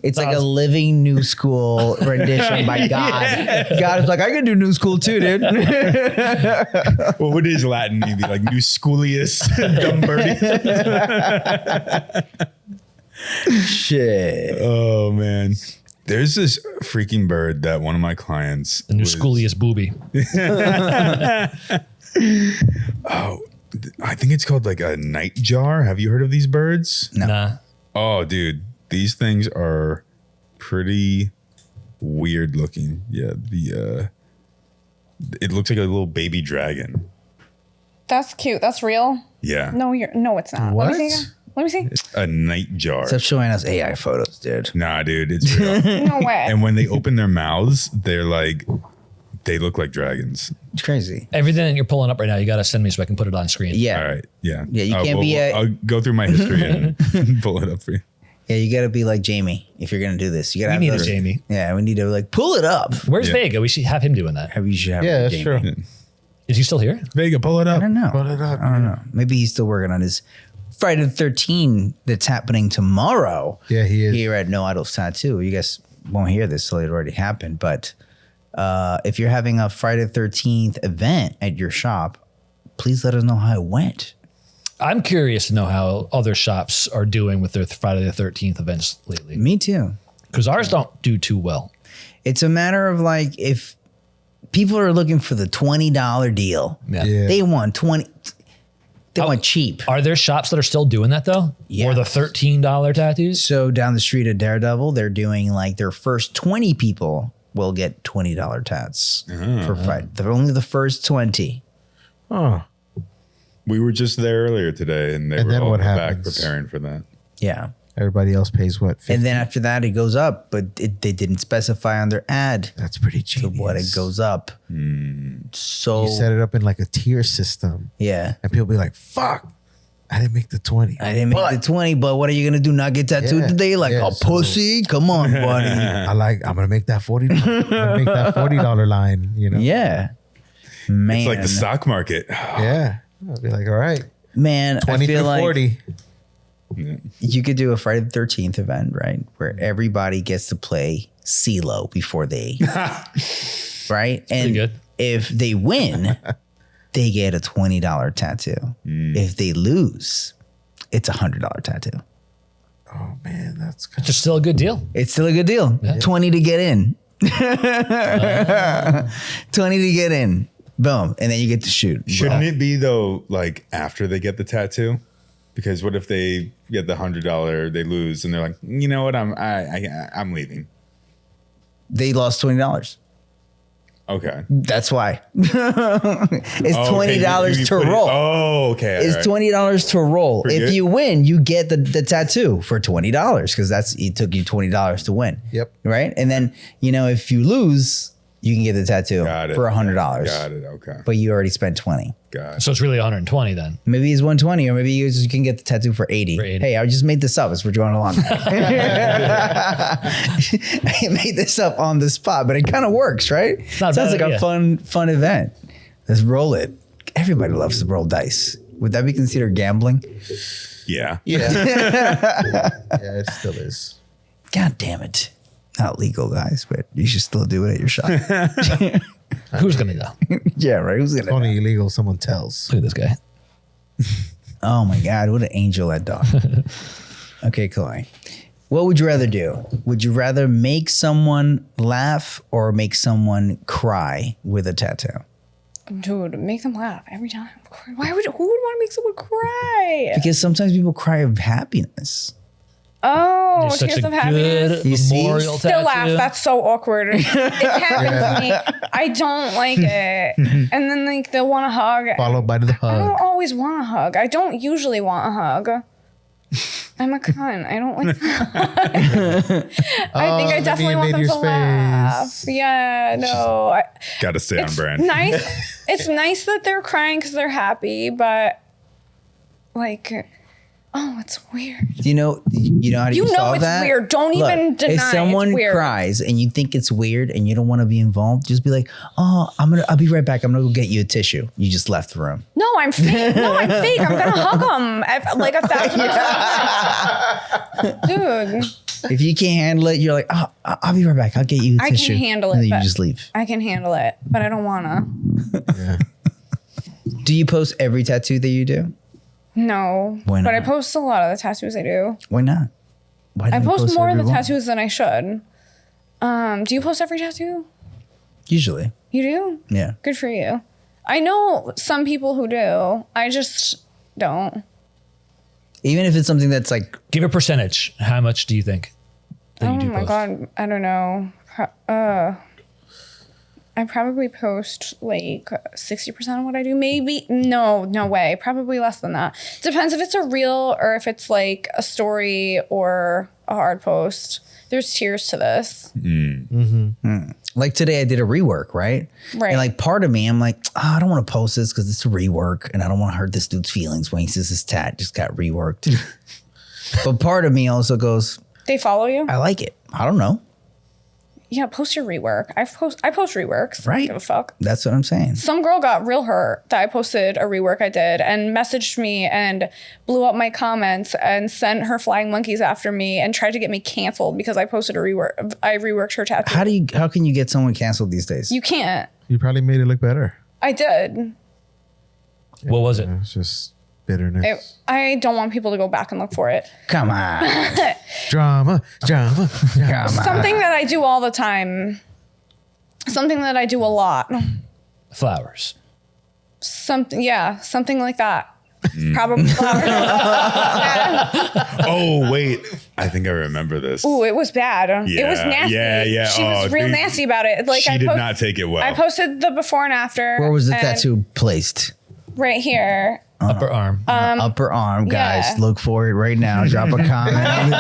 It's like a living new school rendition by God. God is like, I can do new school too, dude. Well, what is Latin? You'd be like new schoolius, dumb birdie. Shit. Oh man. There's this freaking bird that one of my clients The new schooliest booby. I think it's called like a nightjar. Have you heard of these birds? No. Nah. Oh, dude, these things are pretty weird looking. Yeah, it looks like a little baby dragon. That's cute. That's real. Yeah. No, it's not. What? Let me see again. Let me see. A nightjar. Stop showing us AI photos, dude. Nah, dude, it's real. No way. And when they open their mouths, they look like dragons. It's crazy. Everything that you're pulling up right now, you got to send me so I can put it on screen. Yeah. All right. Yeah. Yeah, you can't be I'll go through my history and pull it up for you. Yeah, you gotta be like Jamie if you're gonna do this. You gotta We have need a those- Jamie. Yeah, we need to like pull it up. Where's Yeah. Vega? We should have him doing that. You should have Yeah, Jamie. sure. Is he still here? Vega, pull it I up. don't know. Put it up, I don't know. Maybe he's still working on his Friday the 13th that's happening tomorrow. Yeah, he is. Here at No Idols Tattoo. You guys won't hear this till it already happened, but if you're having a Friday the 13th event at your shop, please let us know how it went. I'm curious to know how other shops are doing with their Friday the 13th events lately. Me too. Because ours don't do too well. It's a matter of like if people are looking for the $20 deal, Yeah. Yeah. they want 20. They want cheap. Are there shops that are still doing that though? Yeah. Or the $13 tattoos? So down the street at Daredevil, they're doing like their first 20 people will get $20 tats for Friday. They're only the first 20. Oh, We were just there earlier today, and they And were then all what back happens? preparing for that. Yeah. everybody else pays what? 50? And then after that, it goes up, but they didn't specify on their ad That's pretty to genius. what it goes up. So You set it up in like a tier system, yeah, and people be like, "Fuck, I didn't make the 20. I didn't make the 20, but what are you gonna do? Not get tattooed Yeah, today? Like yeah, a so- pussy? Come on, buddy. I'm gonna make that $40. I'm gonna make that $40 line. You know? Yeah, man. It's like the stock market. Yeah. I'll be like, all right, Man, 20 I feel to like 40. you could do a Friday the 13th event, right? Where everybody gets to play CeeLo before they, right? And good. if they win, they get a $20 tattoo. If they lose, it's a $100 tattoo. Oh man, that's kind Just still a good deal. It's still a good deal. 20 to get in. 20 to get in. Boom. And then you get to shoot. Shouldn't it be though, like after they get the tattoo? Because what if they get the $100, they lose, and they're like, you know what, I'm leaving. They lost $20. Okay. That's why. It's Oh, okay, $20 you to put it- roll. Oh, okay. It's all right. $20 to roll. Pretty If good. you win, you get the tattoo for $20 because it took you $20 to win. Yep. Right. And then, if you lose, you can get the tattoo Got it. for $100. Got it. Okay. But you already spent 20. Got it. So it's really 120 then. Maybe it's 120, or maybe you can get the tattoo for 80. For 80. Hey, I just made this up as we're going along. I made this up on the spot, but it kind of works, right? not Sounds bad, like a yeah. fun event. Let's roll it. Everybody loves to roll dice. Would that be considered gambling? Yeah. yeah, yeah, it still is. God damn it. Not legal, guys, but you should still do it at your shop. Who's going to know? Yeah, right. Who's gonna? Only illegal. Someone tells. Look at this guy. Oh my God, what an angel that dog. Okay, Chloe. What would you rather do? Would you rather make someone laugh or make someone cry with a tattoo? Dude, make them laugh every time. Who would want to make someone cry? Because sometimes people cry of happiness. Oh, You're such tears a of happiness. good You see? memorial Still tattoo. laugh. That's so awkward. It happened to me. I don't like it. And then they'll want a hug. Followed by the I hug. don't always want a hug. I don't usually want a hug. I'm a cunt. I don't like I think I definitely want them to laugh. Yeah, no. Got to stay on It's brand. nice. It's nice that they're crying because they're happy, but Oh, it's weird. You know how do you solve it's that? weird. Don't Look, even deny if someone it's weird. cries and you think it's weird and you don't want to be involved, just be like, "Oh, I'll be right back. I'm gonna go get you a tissue." You just left the room. No, I'm fake. I'm gonna hug him like 1,000 times. Dude, If you can't handle it, you're like, "Oh, I'll be right back. I'll get you a I tissue." can handle it. And then you but just leave. I can handle it, but I don't wanna. Yeah. Do you post every tattoo that you do? No. Why But I not? post a lot of the tattoos I do. Why not? Why I don't you post more of the every one? tattoos than I should. Do you post every tattoo? Usually, You do? yeah. Good for you. I know some people who do. I just don't. Even if it's something that's like, Give a percentage. How much do you think that Oh you do my post? god, I don't know. I probably post like 60% of what I do. Maybe no way. Probably less than that. Depends if it's a reel or if it's like a story or a hard post. There's tiers to this. like today, I did a rework, right? Right. And like part of me, I'm like, I don't want to post this because it's a rework, and I don't want to hurt this dude's feelings when he says his tat just got reworked. But part of me also goes, They follow you? I like it. I don't know. Yeah, post your rework. I post reworks. Right. Give a fuck. That's what I'm saying. Some girl got real hurt that I posted a rework I did and messaged me and blew up my comments and sent her flying monkeys after me and tried to get me canceled because I posted a rework. I reworked her tattoo. How can you get someone canceled these days? You can't. You probably made it look better. I did. What was it? It's just bitterness. I don't want people to go back and look for it. Come on. Drama. Come on. Something that I do all the time. Something that I do a lot. Flowers. Something like that. Probably flowers. Oh wait, I think I remember this. Ooh, it was bad. It was Yeah, nasty. yeah. She was Oh, real dude. nasty about it. Like She did not take it well. I posted the before and after. Where was the and tattoo placed? Right here. Upper arm. Upper arm, guys. yeah. Look for it right now. Drop a comment.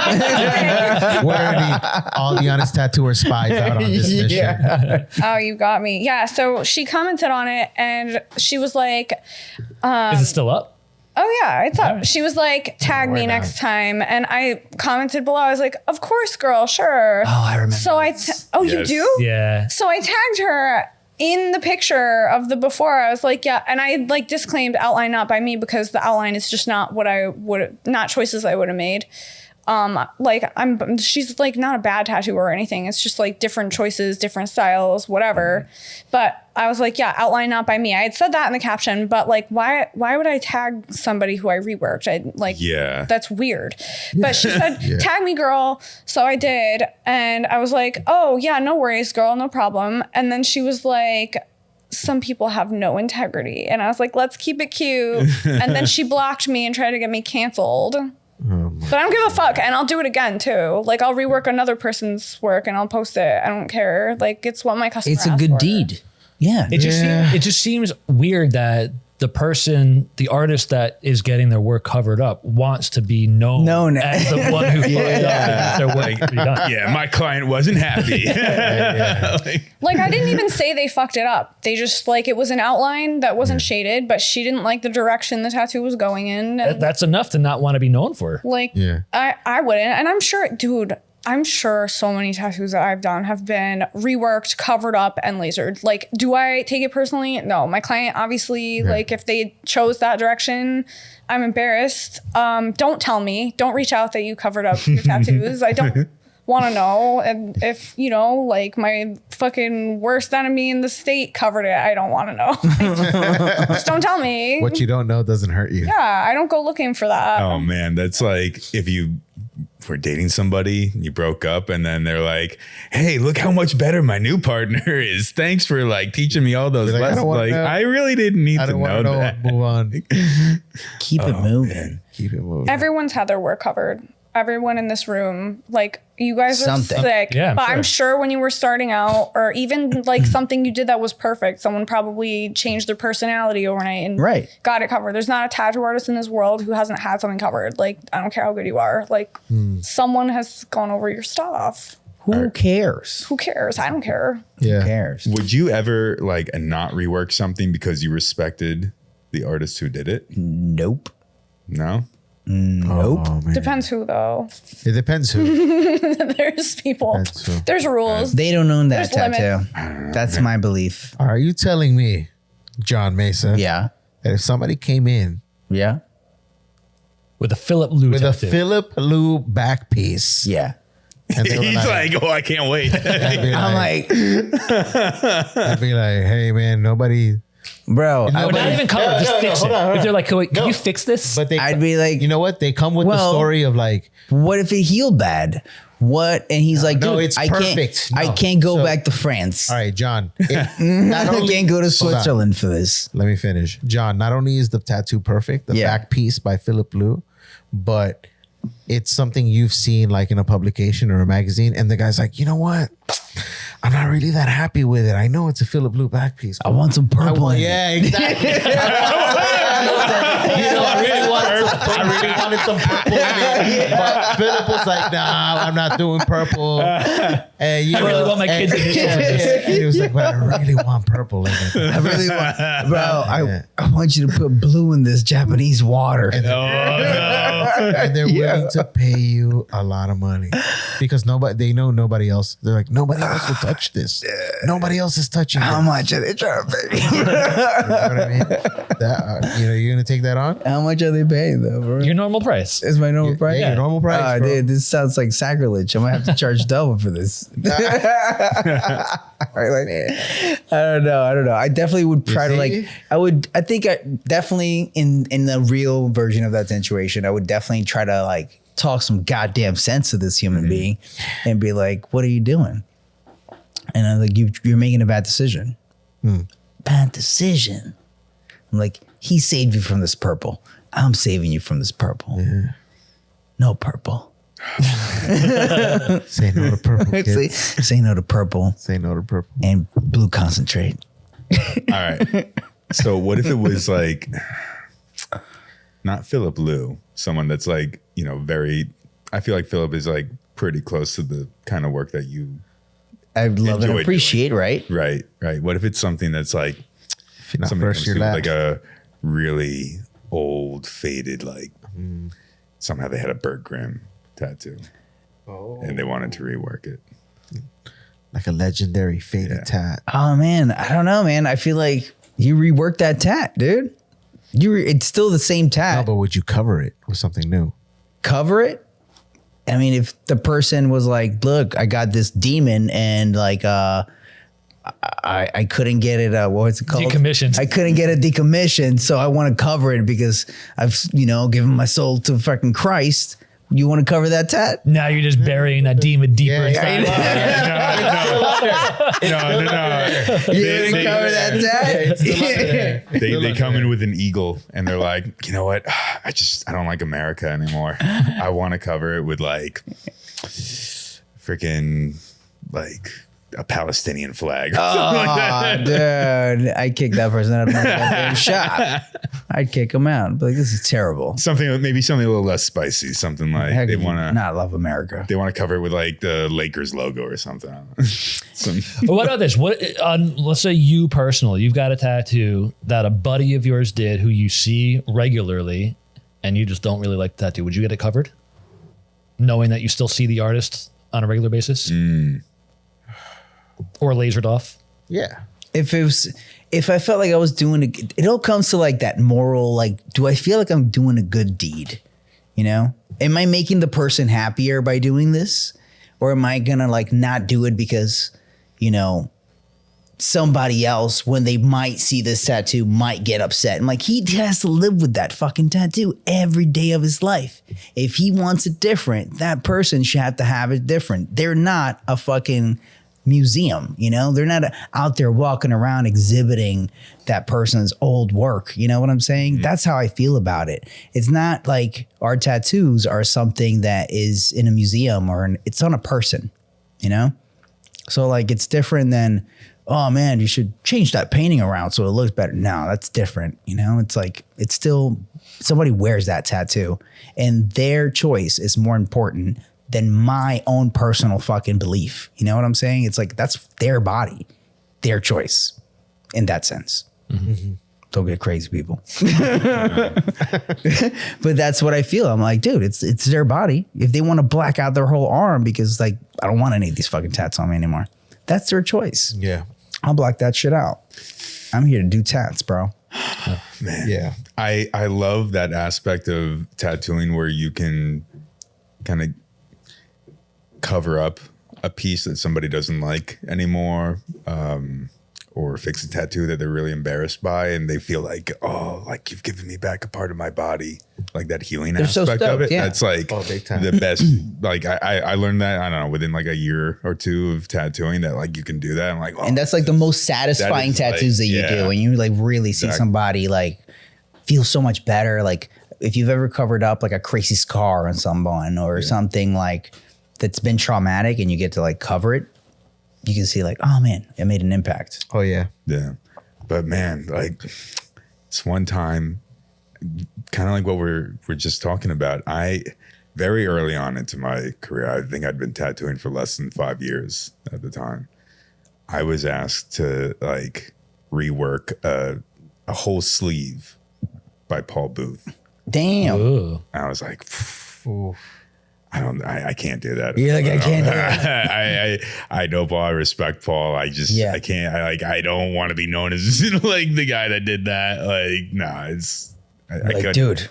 Where are all the honest tattooer spies out on this mission? Oh, you got me. Yeah. So she commented on it and she was like, Is it still up? oh yeah, it's up. right. She was like, tag me Right next time. And I commented below. I was like, of course, girl, sure. Oh, I remember. So you Yes. do? Yeah. So I tagged her in the picture of the before. I was like, yeah. And I like disclaimed outline not by me because the outline is just not what I would, not choices I would have made. She's like not a bad tattoo or anything. It's just like different choices, different styles, whatever. But I was like, yeah, outline not by me. I had said that in the caption, but like, why would I tag somebody who I reworked? Yeah. That's weird. But she said, tag me, girl. So I did. And I was like, oh yeah, no worries, girl. No problem. And then she was like, some people have no integrity. And I was like, let's keep it cute. And then she blocked me and tried to get me canceled. But I don't give a fuck, and I'll do it again too. Like I'll rework another person's work and I'll post it. I don't care. Like it's what my customer. It's a asked good for. deed. Yeah. It just seems weird that the artist that is getting their work covered up wants to be known as the one who fucked up their work redone. Yeah, my client wasn't happy. Like I didn't even say they fucked it up. They just like it was an outline that wasn't shaded, but she didn't like the direction the tattoo was going in. And, That's enough to not want to be known for. like I wouldn't, and I'm sure, dude. I'm sure so many tattoos that I've done have been reworked, covered up, and lasered. Like, do I take it personally? No. My client, obviously, like, if they chose that direction, I'm embarrassed. Don't tell me. Don't reach out that you covered up your tattoos. I don't want to know. And if, like, my fucking worst enemy in the state covered it, I don't want to know. Just don't tell me. What you don't know doesn't hurt you. Yeah, I don't go looking for that. Oh man, that's like if you were dating somebody, you broke up, and then they're like, "Hey, look how much better my new partner is. Thanks for like teaching me all those You're like, I lessons." don't wanna Like, know. I really didn't need I to don't know want to know. that. Move on. Keep it moving. Man. Keep it moving. Everyone's had their work covered. Everyone in this room, like you guys are Something. sick. Yeah, I'm but sure. I'm sure when you were starting out, or even like something you did that was perfect, someone probably changed their personality overnight and Right. got it covered. There's not a tattoo artist in this world who hasn't had something covered. Like I don't care how good you are. Like someone has gone over your stuff. Who cares? Who cares? I don't care. Yeah. Who cares? Would you ever like not rework something because you respected the artist who did it? Nope. No. Nope. Oh, man. Depends who though. It depends who. There's people. Depends who. There's rules. They don't own that There's tattoo. limits. That's my belief. Are you telling me, Jon Mesa, Yeah. that if somebody came in Yeah. With a Philip Lou with a tattoo. Philip Lou back piece, Yeah. and they were He's like, oh, I can't wait. I'd be I'm like, like, I'd be like, hey man, nobody. bro. Or not even color, just fix it. hold on. If they're like, can No. you fix this? But they, I'd be like, you know what? They come with the well, story of like, what if it healed bad? What? And he's like, no, dude, it's I perfect. can't. I No. can't go So- back to France. all right, John. I can't go to Hold on. Switzerland for this. Let me finish. John, not only is the tattoo perfect, the Yeah. back piece by Philip Lou, but it's something you've seen like in a publication or a magazine, and the guy's like, you know what? I'm not really that happy with it. I know it's a Philip Lou back piece. I want some purple. in it. Yeah, exactly. I really wanted some purple in it. But Philip was like, nah, I'm not doing purple. And you I really want my kids' initials in this. And he was like, but I really want purple in it. I really want, bro. Yeah. I want you to put blue in this Japanese water. And they're willing to pay you a lot of money because they know nobody else. They're like, nobody else will touch this. Nobody else is touching it. How much are they trying to pay? You know what I mean? That, you're gonna take that on? How much are they paying though, bro? Your normal price. It's my normal price. Yeah, your normal price, bro. Dude, this sounds like sacrilege. I might have to charge double for this. I don't know. I definitely would try to see? I think definitely in the real version of that situation, I would definitely try to like talk some goddamn sense to this human being and be like, what are you doing? And I'm like, you're making a bad decision. Bad decision. I'm like, he saved you from this purple. I'm saving you from this purple. No purple. Say no to purple. Kids. Say no to purple Say no to purple. and blue concentrate. All right. So what if it was like not Philip Lou, someone that's like, very, I feel like Philip is like pretty close to the kind of work that you I love and enjoy appreciate, right? Right. What if it's something that's like If you're not something first, comes you're through last. like a really old, faded, like somehow they had a Burt Grimm tattoo and they wanted to rework it. Like a legendary faded tat. Oh man, I don't know, man. I feel like you reworked that tat, dude. It's still the same No, tat. but would you cover it with something new? Cover it. I mean, if the person was like, "Look, I got this demon, and like, I couldn't get it. What's it called? Decommissioned. I couldn't get it decommissioned, so I want to cover it because I've, given my soul to fucking Christ. You want to cover that tat? Now you're just burying that demon deeper inside. No. You want to cover that tat? They come in with an eagle and they're like, you know what? I don't like America anymore. I want to cover it with like freaking like a Palestinian flag. Or something like that. Dude, I kicked that person out of my goddamn shop. I'd kick him out. But like, this is terrible. Maybe something a little less spicy. Something like How they could you want to not love America. They want to cover it with like the Lakers logo or something. I don't know. But what about this? Let's say you personally, you've got a tattoo that a buddy of yours did who you see regularly and you just don't really like the tattoo. Would you get it covered? Knowing that you still see the artist on a regular basis? Or lasered off? Yeah. If I felt like I was doing it all comes to like that moral, like, do I feel like I'm doing a good deed? Am I making the person happier by doing this? Or am I gonna like not do it because, somebody else, when they might see this tattoo, might get upset? And like, he has to live with that fucking tattoo every day of his life. If he wants it different, that person should have to have it different. They're not a fucking museum, they're not out there walking around exhibiting that person's old work. You know what I'm saying? That's how I feel about it. It's not like our tattoos are something that is in a museum it's on a person, So like, it's different than, oh man, you should change that painting around so it looks better. No, that's different. It's like, it's still, somebody wears that tattoo and their choice is more important than my own personal fucking belief. You know what I'm saying? It's like, that's their body, their choice in that sense. Don't get crazy, people. But that's what I feel. I'm like, dude, it's their body. If they want to black out their whole arm because like I don't want any of these fucking tats on me anymore, that's their choice. Yeah. I'll black that shit out. I'm here to do tats, bro. Man. Yeah. I love that aspect of tattooing where you can kind of cover up a piece that somebody doesn't like anymore, or fix a tattoo that they're really embarrassed by, and they feel like, oh, like you've given me back a part of my body, like that healing They're so aspect of stoked, it. yeah. That's like big time. the best. Like I learned that, I don't know, within like a year or two of tattooing, that like you can do that. I'm like, oh, And that's like the most satisfying is, like, tattoos that you yeah. do. And you like really see Exactly. somebody like feel so much better. Like if you've ever covered up like a crazy scar on someone or something like that's been traumatic and you get to like cover it, you can see like, oh man, it made an impact. Oh yeah. yeah. But man, like it's one time, kind of like what we're just talking about. I very early on into my career, I think I'd been tattooing for less than 5 years at the time. I was asked to like rework a whole sleeve by Paul Booth. Damn. Ooh. I was like, Ooh. I can't do that. You're like, I can't do that. I know Paul. I respect Paul. I just, Yeah. I can't. I don't want to be known as like the guy that did that. Like, nah, it's. I Like, couldn't. dude,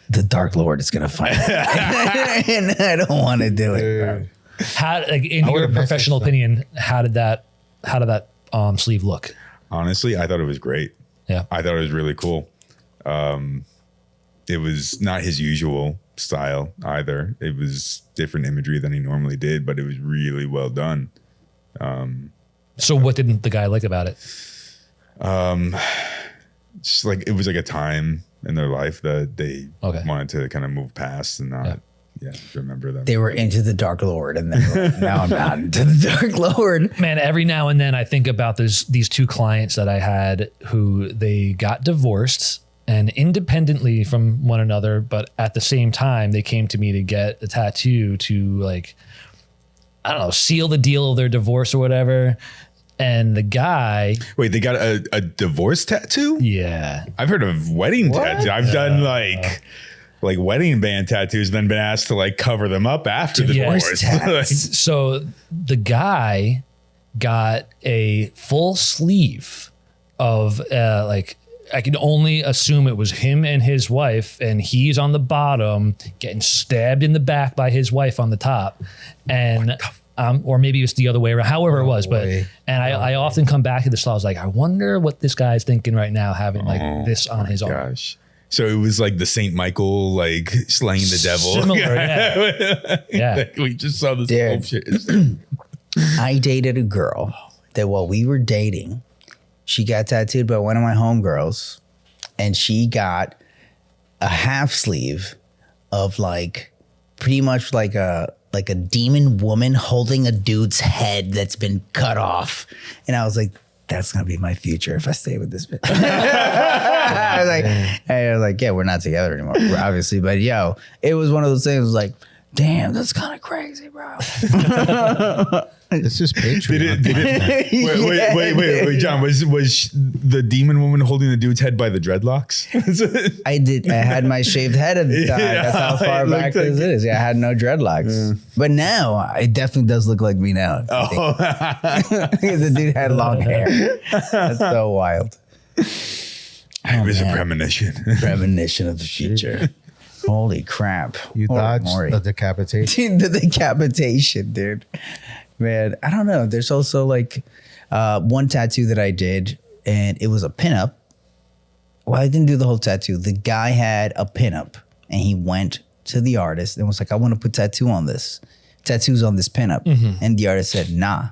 the Dark Lord is gonna fight. And I don't want to do it, bro. How, like, in your would've professional messaged opinion, how did that sleeve look? Honestly, I thought it was great. Yeah. I thought it was really cool. It was not his usual style either. It was different imagery than he normally did, but it was really well done. So what didn't the guy like about it? Just like it was like a time in their life that they Okay. wanted to kind of move past and not, remember that. They were into the Dark Lord, and then like, now I'm not into the Dark Lord. Man, every now and then I think about these two clients that I had who they got divorced and independently from one another, but at the same time, they came to me to get a tattoo to like, I don't know, seal the deal of their divorce or whatever. And the guy, Wait, they got a divorce tattoo? yeah. I've heard of wedding tattoo. I've done like wedding band tattoos, then been asked to like cover them up after the Divorce divorce. tats. So the guy got a full sleeve of like, I can only assume it was him and his wife, and he's on the bottom getting stabbed in the back by his wife on the top. And or maybe it's the other way around, however it was. But way. and I often come back to this. I was like, I wonder what this guy's thinking right now, having like this on his arm. Gosh. So it was like the Saint Michael, like slaying the devil. Similar, yeah. Yeah. We just saw this Dude. bullshit. I dated a girl that while we were dating, she got tattooed by one of my homegirls, and she got a half sleeve of like pretty much like a demon woman holding a dude's head that's been cut off. And I was like, that's gonna be my future if I stay with this bitch. I was like, yeah, we're not together anymore, obviously. But yo, it was one of those things like, damn, that's kind of crazy, bro. It's just Patreon. Wait, John, was the demon woman holding the dude's head by the dreadlocks? I did. I had my shaved head at the time. That's how far it back looked this like- is. Yeah, I had no dreadlocks. But now, it definitely does look like me now. Oh. The dude had long hair. That's so wild. It was a premonition. Premonition of the future. Holy crap. You Holy dodged moly. the decapitation. The decapitation, dude. Man, I don't know. There's also like one tattoo that I did, and it was a pinup. Well, I didn't do the whole tattoo. The guy had a pinup, and he went to the artist and was like, I want to put tattoos on this pinup. And the artist said, nah,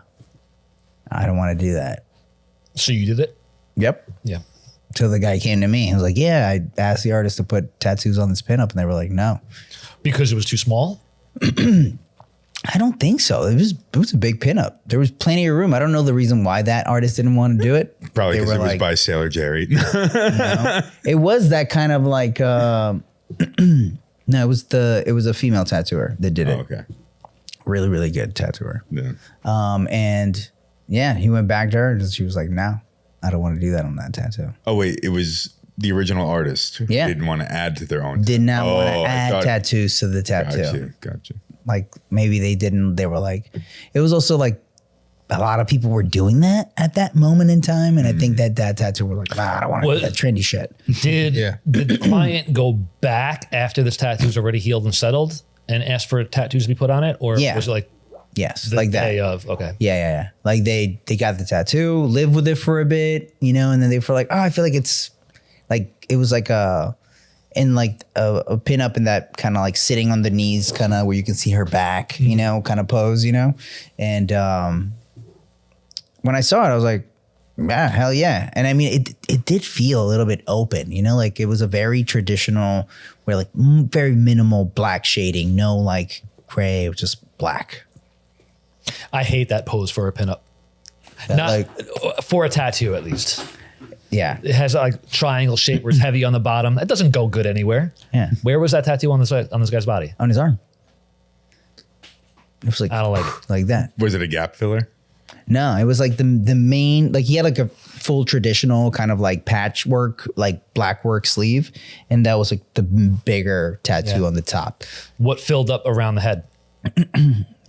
I don't want to do that. So you did it? Yep. Yeah. So the guy came to me. He was like, yeah, I asked the artist to put tattoos on this pinup, and they were like, no. Because it was too small? I don't think so. It was a big pinup. There was plenty of room. I don't know the reason why that artist didn't want to do it. Probably They because were it was like- by Sailor Jerry. It was that kind of like no, it was a female tattooer that did it. Oh, okay. Really, really good tattooer. Yeah. And yeah, he went back to her and she was like, no. I don't want to do that on that tattoo. Oh wait, it was the original artist who Yeah. didn't want to add to their own. Did not want to I add thought- tattoos to the tattoo. Gotcha. Like maybe they didn't. They were like, it was also like a lot of people were doing that at that moment in time, and I think that tattoo were like, I don't want to do What- that trendy shit. Did Yeah. did the client go back after this tattoo's already healed and settled and ask for tattoos to be put on it, or Yeah. was it like Yes, the like that. day of? Okay. Yeah. Like they got the tattoo, lived with it for a bit, you know, and then they were like, oh, I feel like it's like it was like a pin up in that kind of like sitting on the knees, kind of where you can see her back, you know, kind of pose, you know. And when I saw it, I was like, yeah, hell yeah. And I mean, it did feel a little bit open, you know, like it was a very traditional, where like very minimal black shading, no like gray, just black. I hate that pose for a pinup. That, Not like, for a tattoo, at least. yeah. It has like triangle shape where it's heavy on the bottom. It doesn't go good anywhere. Yeah. Where was that tattoo on this guy's body? On his arm. It was like, I don't like it. like that. Was it a gap filler? No, it was like the main, like he had like a full traditional kind of like patchwork, like black work sleeve. And that was like the bigger tattoo Yeah. on the top. What filled up around the head?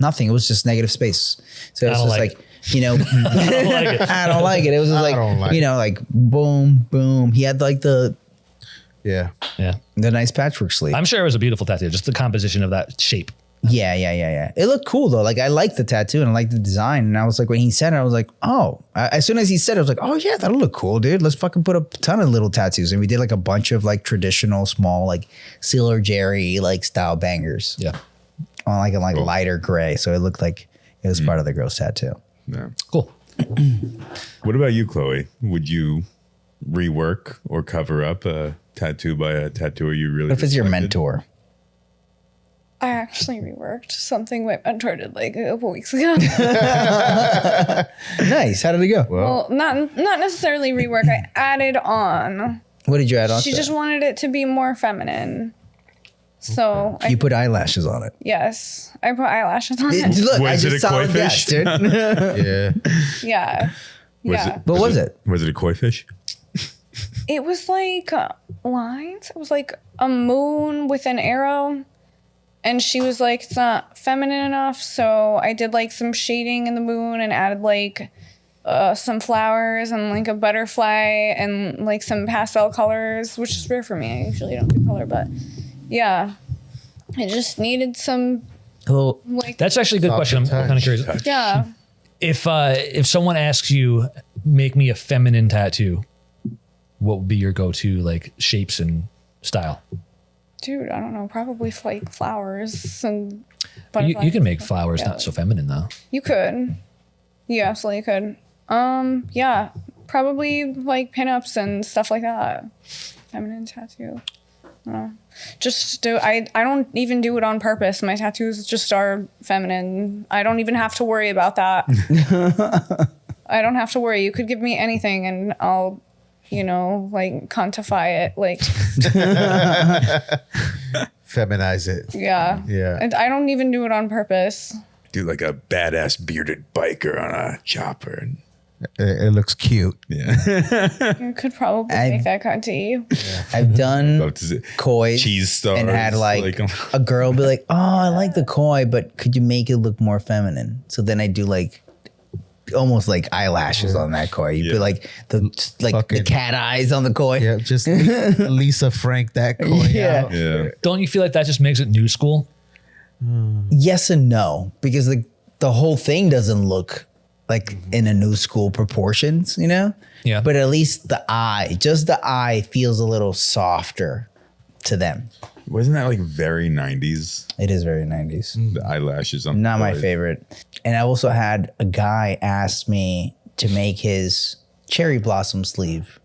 Nothing. It was just negative space. So it was I don't just like like, you know, I don't like it. I don't like it. It was just I like, don't like you know, like boom, boom. He had like the Yeah. Yeah. nice patchwork sleeve. I'm sure it was a beautiful tattoo, just the composition of that shape. Yeah. It looked cool though. Like I liked the tattoo and I liked the design. And I was like, when he said it, I was like, oh. As soon as he said it, I was like, oh yeah, that'll look cool, dude. Let's fucking put a ton of little tattoos. And we did like a bunch of like traditional, small, like Sailor Jerry like style bangers Yeah. on like a lighter gray. So it looked like it was part of the girl's tattoo. No. Cool. What about you, Chloe? Would you rework or cover up a tattoo by a tattooer you really? What if it's your respected? mentor? I actually reworked something my mentor did like a couple weeks ago. Nice. How did it go? Well, not necessarily rework. I added on. What did you add on? She to just it? wanted it to be more feminine. So You put eyelashes on it. yes, I put eyelashes on it. Look, I Was it just a saw koi it fish? guess, dude. Yeah. Yeah. Yeah. What was it? Was it a koi fish? It was like lines. It was like a moon with an arrow. And she was like, it's not feminine enough. So I did like some shading in the moon and added like some flowers and like a butterfly and like some pastel colors, which is rare for me. I usually don't do color, but yeah. I just needed some Well, like, That's actually a good question. I'm touch. kind of curious. yeah. If someone asks you, make me a feminine tattoo, what would be your go-to like shapes and style? Dude, I don't know. Probably like flowers and You butterflies. can make flowers Yeah. not so feminine though. You could. You absolutely could. Yeah. Probably like pinups and stuff like that. Feminine tattoo. Just do I don't even do it on purpose. My tattoos just are feminine. I don't even have to worry about that. I don't have to worry. You could give me anything and I'll, like quantify it. Like, Feminize it. yeah. Yeah. And I don't even do it on purpose. Do like a badass bearded biker on a chopper. And It looks cute. yeah. You could probably I've- make that cut to you. I've done Love to see koi cheese stars. and had like a girl be like, "Oh, I like the koi, but could you make it look more feminine?" So then I do like almost like eyelashes on that koi. You Yeah. put like the Fucking- cat eyes on the koi. Yeah, just Lisa Frank that koi Yeah. out. yeah. Don't you feel like that just makes it new school? Yes and no, because the whole thing doesn't look like in a new school proportions, Yeah. But at least the eye feels a little softer to them. Wasn't that like very 90s? It is very 90s. The eyelashes on Not the my boys. favorite. And I also had a guy ask me to make his cherry blossom sleeve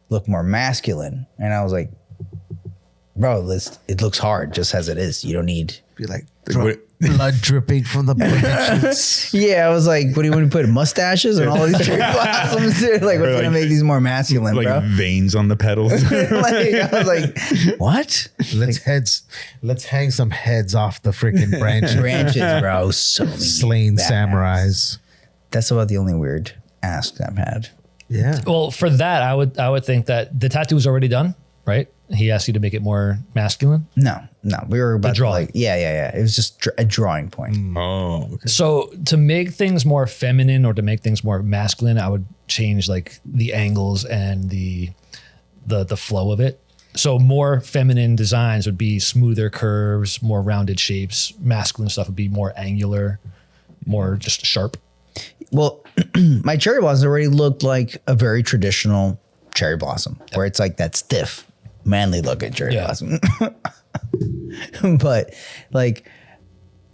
look more masculine. And I was like, bro, it looks hard just as it is. You don't need. Be like What- blood dripping from the branches. Yeah, I was like, what do you want to put? Mustaches and all these cherry blossoms? Dude? Like, what's Or going to like- make these more masculine, like bro? veins on the petals. Like, I was like, what? Let's hang some heads off the freaking branches. Branches, bro. So many Slain badass. samurais. That's about the only weird ask I've had. Yeah. Well, for that, I would think that the tattoo was already done, right? He asked you to make it more masculine. No, we were about to drawing. like, yeah. It was just a drawing point. Oh, okay. So to make things more feminine or to make things more masculine, I would change like the angles and the flow of it. So more feminine designs would be smoother curves, more rounded shapes. Masculine stuff would be more angular, more just sharp. Well, my cherry blossom already looked like a very traditional cherry blossom, where it's like that stiff, manly looking cherry blossom. But like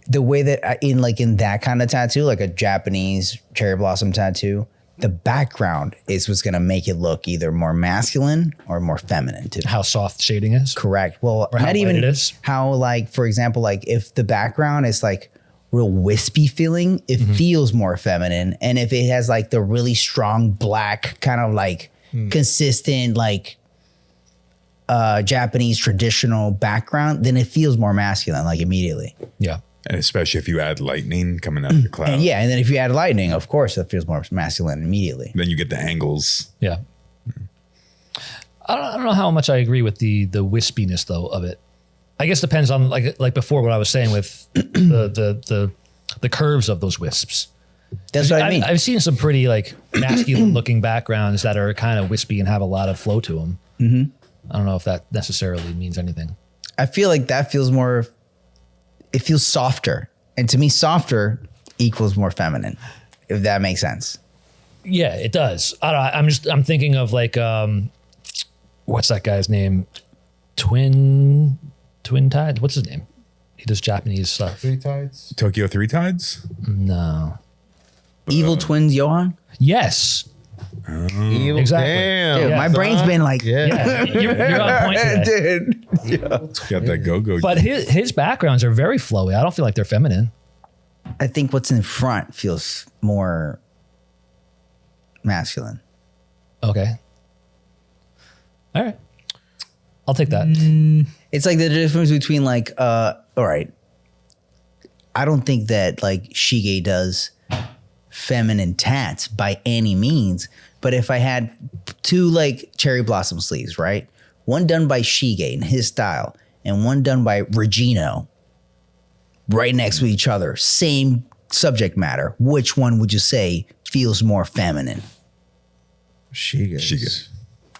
the way that in that kind of tattoo, like a Japanese cherry blossom tattoo, the background is what's going to make it look either more masculine or more feminine too. How soft shading is. Correct. Well, Or how not light even it is. how, like, for example, like if the background is like real wispy feeling, it feels more feminine. And if it has like the really strong black kind of like consistent like Japanese traditional background, then it feels more masculine like immediately. Yeah. And especially if you add lightning coming out of the cloud. And yeah, and then if you add lightning, of course, that feels more masculine immediately. Then you get the angles. Yeah. I don't know how much I agree with the wispiness though of it. I guess depends on like before what I was saying with the curves of those wisps. That's what I mean. I've seen some pretty like masculine looking backgrounds that are kind of wispy and have a lot of flow to them. Mm-hmm. I don't know if that necessarily means anything. I feel like that feels more, it feels softer. And to me, softer equals more feminine, if that makes sense. Yeah, it does. I'm thinking of like, what's that guy's name? Twin Tides? What's his name? He does Japanese stuff. Three tides. Tokyo Three Tides? No. Evil twins, Johan? Yes. Evil. Exactly. Damn. Dude, Yeah, my brain's been like, Yeah, you're on point today. dude. Got that go-go. But his backgrounds are very flowy. I don't feel like they're feminine. I think what's in front feels more masculine. Okay. All right. I'll take that. It's like the difference between like, all right, I don't think that like Shige does feminine tats by any means, but if I had two like cherry blossom sleeves, right? One done by Shige in his style and one done by Regino right next to each other, same subject matter, which one would you say feels more feminine? Shiga.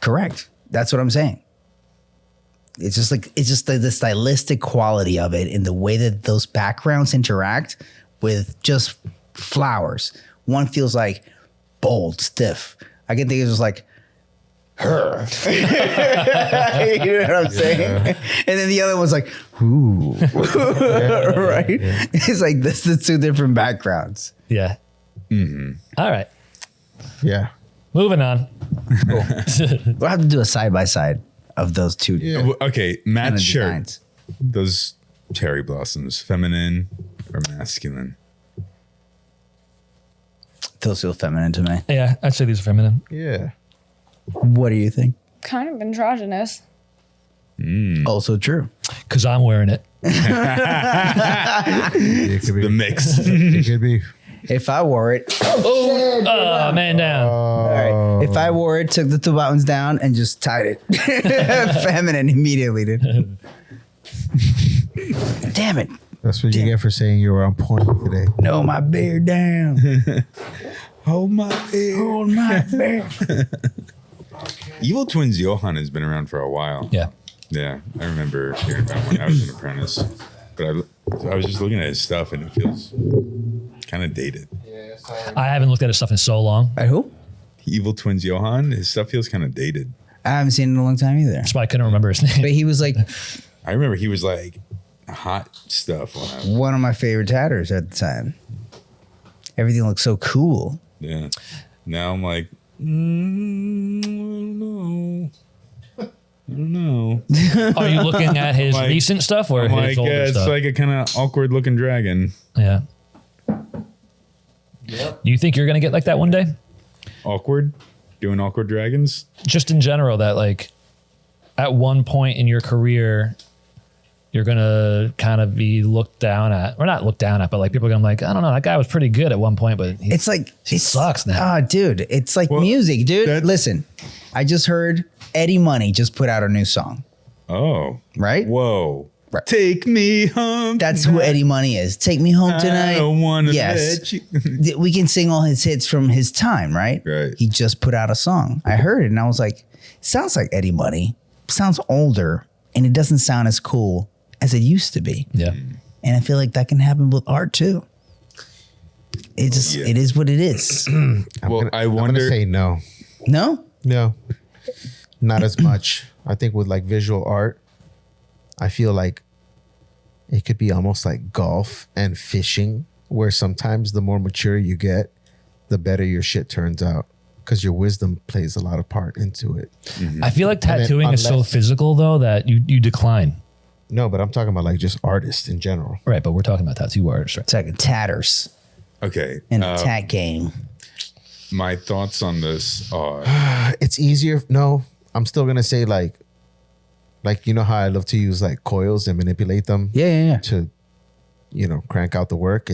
Correct. That's what I'm saying. It's just the stylistic quality of it in the way that those backgrounds interact with just flowers. One feels like bold, stiff. I can think of just like her. You know what I'm saying? And then the other one's like, ooh. Right? Yeah. It's like this is two different backgrounds. Yeah. All right. Yeah. Moving on. We'll have to do a side by side of those two. Yeah. Okay, Matt's Kinda shirt. designs. Those cherry blossoms, feminine or masculine? Those feel feminine to me. Yeah, I'd say these are feminine. Yeah. What do you think? Kind of androgynous. Also true. Because I'm wearing it. It could be. The mix. It could be. If I wore it, Oh, man down. all right. If I wore it, took the two buttons down and just tied it, feminine immediately, dude. Damn it! That's what you get for saying you were on point today. No, my beard down. Hold my beer. Hold my beard. Evil Twins Johan has been around for a while. Yeah. Yeah, I remember hearing about when I was an apprentice. But I was just looking at his stuff and it feels kind of dated. I haven't looked at his stuff in so long. By who? Evil Twins Johan, his stuff feels kind of dated. I haven't seen it in a long time either. That's why I couldn't remember his name. But he was like I remember he was like hot stuff when I one of my favorite tatters at the time. Everything looked so cool. yeah. Now I'm like, I don't know. Are you looking at his Like- recent stuff or I'm his like, older it's stuff? like a kind of awkward looking dragon. Yeah. You think you're going to get like that one day? Awkward? Doing awkward dragons? Just in general, that like at one point in your career, you're gonna kind of be looked down at, or not looked down at, but like people are gonna be like, I don't know, that guy was pretty good at one point, but It's like he sucks now. Ah, dude, it's like music, dude. Listen, I just heard Eddie Money just put out a new song. Oh, right? Whoa. Right. Take me home. That's who Eddie Money is. Take me home tonight. I don't want to yes. let you. We can sing all his hits from his time, right? Right. He just put out a song. I heard it and I was like, sounds like Eddie Money. Sounds older and it doesn't sound as cool as it used to be. Yeah. And I feel like that can happen with art too. It just it is what it is. I wonder. I'm gonna say no. No? No. Not as much. I think with like visual art, I feel like it could be almost like golf and fishing, where sometimes the more mature you get, the better your shit turns out, because your wisdom plays a lot of part into it. I feel like tattooing is so physical though that you decline. No, but I'm talking about like just artists in general. Right, but we're talking about tattoo artists. Right? It's like tatters Okay. in a tat game. My thoughts on this are It's easier. No, I'm still gonna say like you know how I love to use like coils and manipulate them. Yeah. To, crank out the work.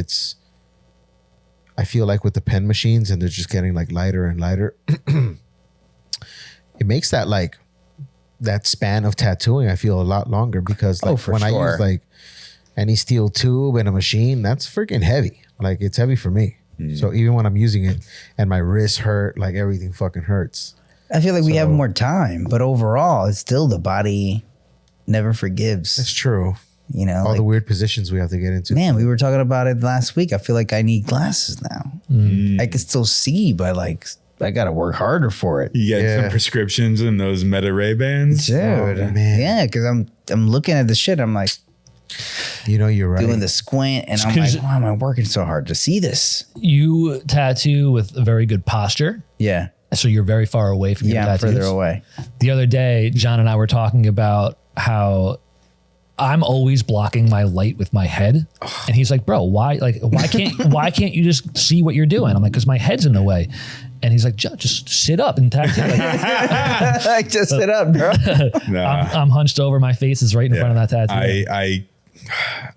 I feel like with the pen machines and they're just getting like lighter and lighter, it makes that span of tattooing, I feel, a lot longer, because like when I use like any steel tube and a machine, that's freaking heavy. Like it's heavy for me. So even when I'm using it and my wrists hurt, like everything fucking hurts. I feel like we have more time, but overall, it's still the body never forgives. That's true. All the weird positions we have to get into. Man, we were talking about it last week. I feel like I need glasses now. I can still see, but like I got to work harder for it. you get some prescriptions in those Meta Ray bands. Dude, man. yeah, because I'm looking at the shit. I'm like, you're right. doing the squint, and I'm like, why am I working so hard to see this? You tattoo with a very good posture. Yeah. So you're very far away from your Yeah, I'm tattoos. further away. The other day, John and I were talking about how I'm always blocking my light with my head. And he's like, bro, why can't you just see what you're doing? I'm like, because my head's in the way. And he's like, just sit up and tattoo. Like, just sit up, bro. I'm hunched over. My face is right in front of that tattoo.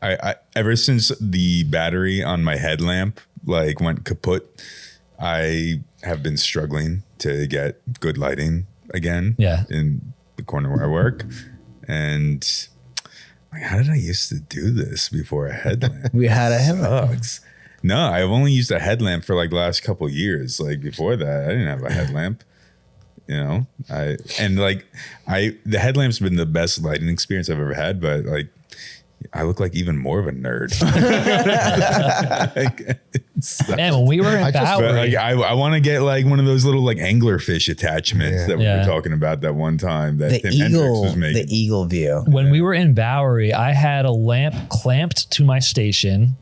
I ever since the battery on my headlamp went kaput, I have been struggling to get good lighting again. Yeah. In the corner where I work. And like, how did I used to do this before a headlamp? We had a headlamp. Sucks. No, I've only used a headlamp for like the last couple of years. Like before that, I didn't have a headlamp. The headlamp's been the best lighting experience I've ever had, but like I look like even more of a nerd. Man, when we were in Bowery, I want to get like one of those little like anglerfish attachments that we were talking about that one time that Tim Hendricks was making. The eagle view. When we were in Bowery, I had a lamp clamped to my station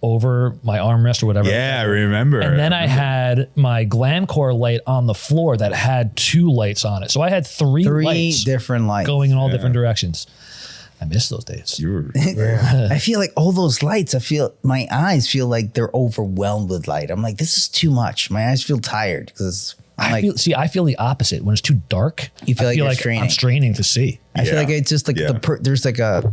over my armrest or whatever. Yeah, I remember. And then I had my Glamcore light on the floor that had 2 lights on it. So I had three lights different lights going in all different directions. I miss those days. I feel like all those lights, my eyes feel like they're overwhelmed with light. I'm like, this is too much. My eyes feel tired because I feel the opposite. When it's too dark, you feel like you're straining. I'm straining to see. I feel like it's just like there's like the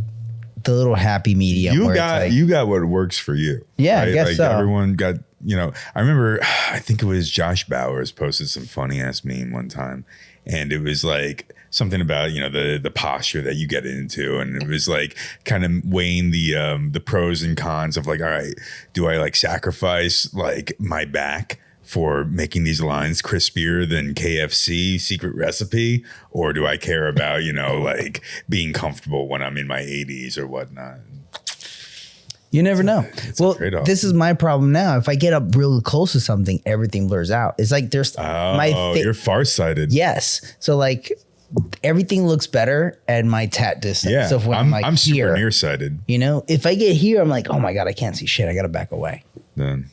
little happy medium. You got what works for you. Yeah, right? I guess like so. Everyone got, I remember, I think it was Josh Bowers posted some funny ass meme one time. And it was like something about, the posture that you get into. And it was like kind of weighing the pros and cons of like, all right, do I like sacrifice like my back for making these lines crispier than KFC secret recipe? Or do I care about, like being comfortable when I'm in my 80s or whatnot? You never know. Well, trade-off. this is my problem now. If I get up real close to something, everything blurs out. It's like there's you're farsighted. Yes. So like everything looks better at my tat distance. Yeah. So if when I'm super here, nearsighted. if I get here, I'm like, oh my God, I can't see shit. I got to back away. Then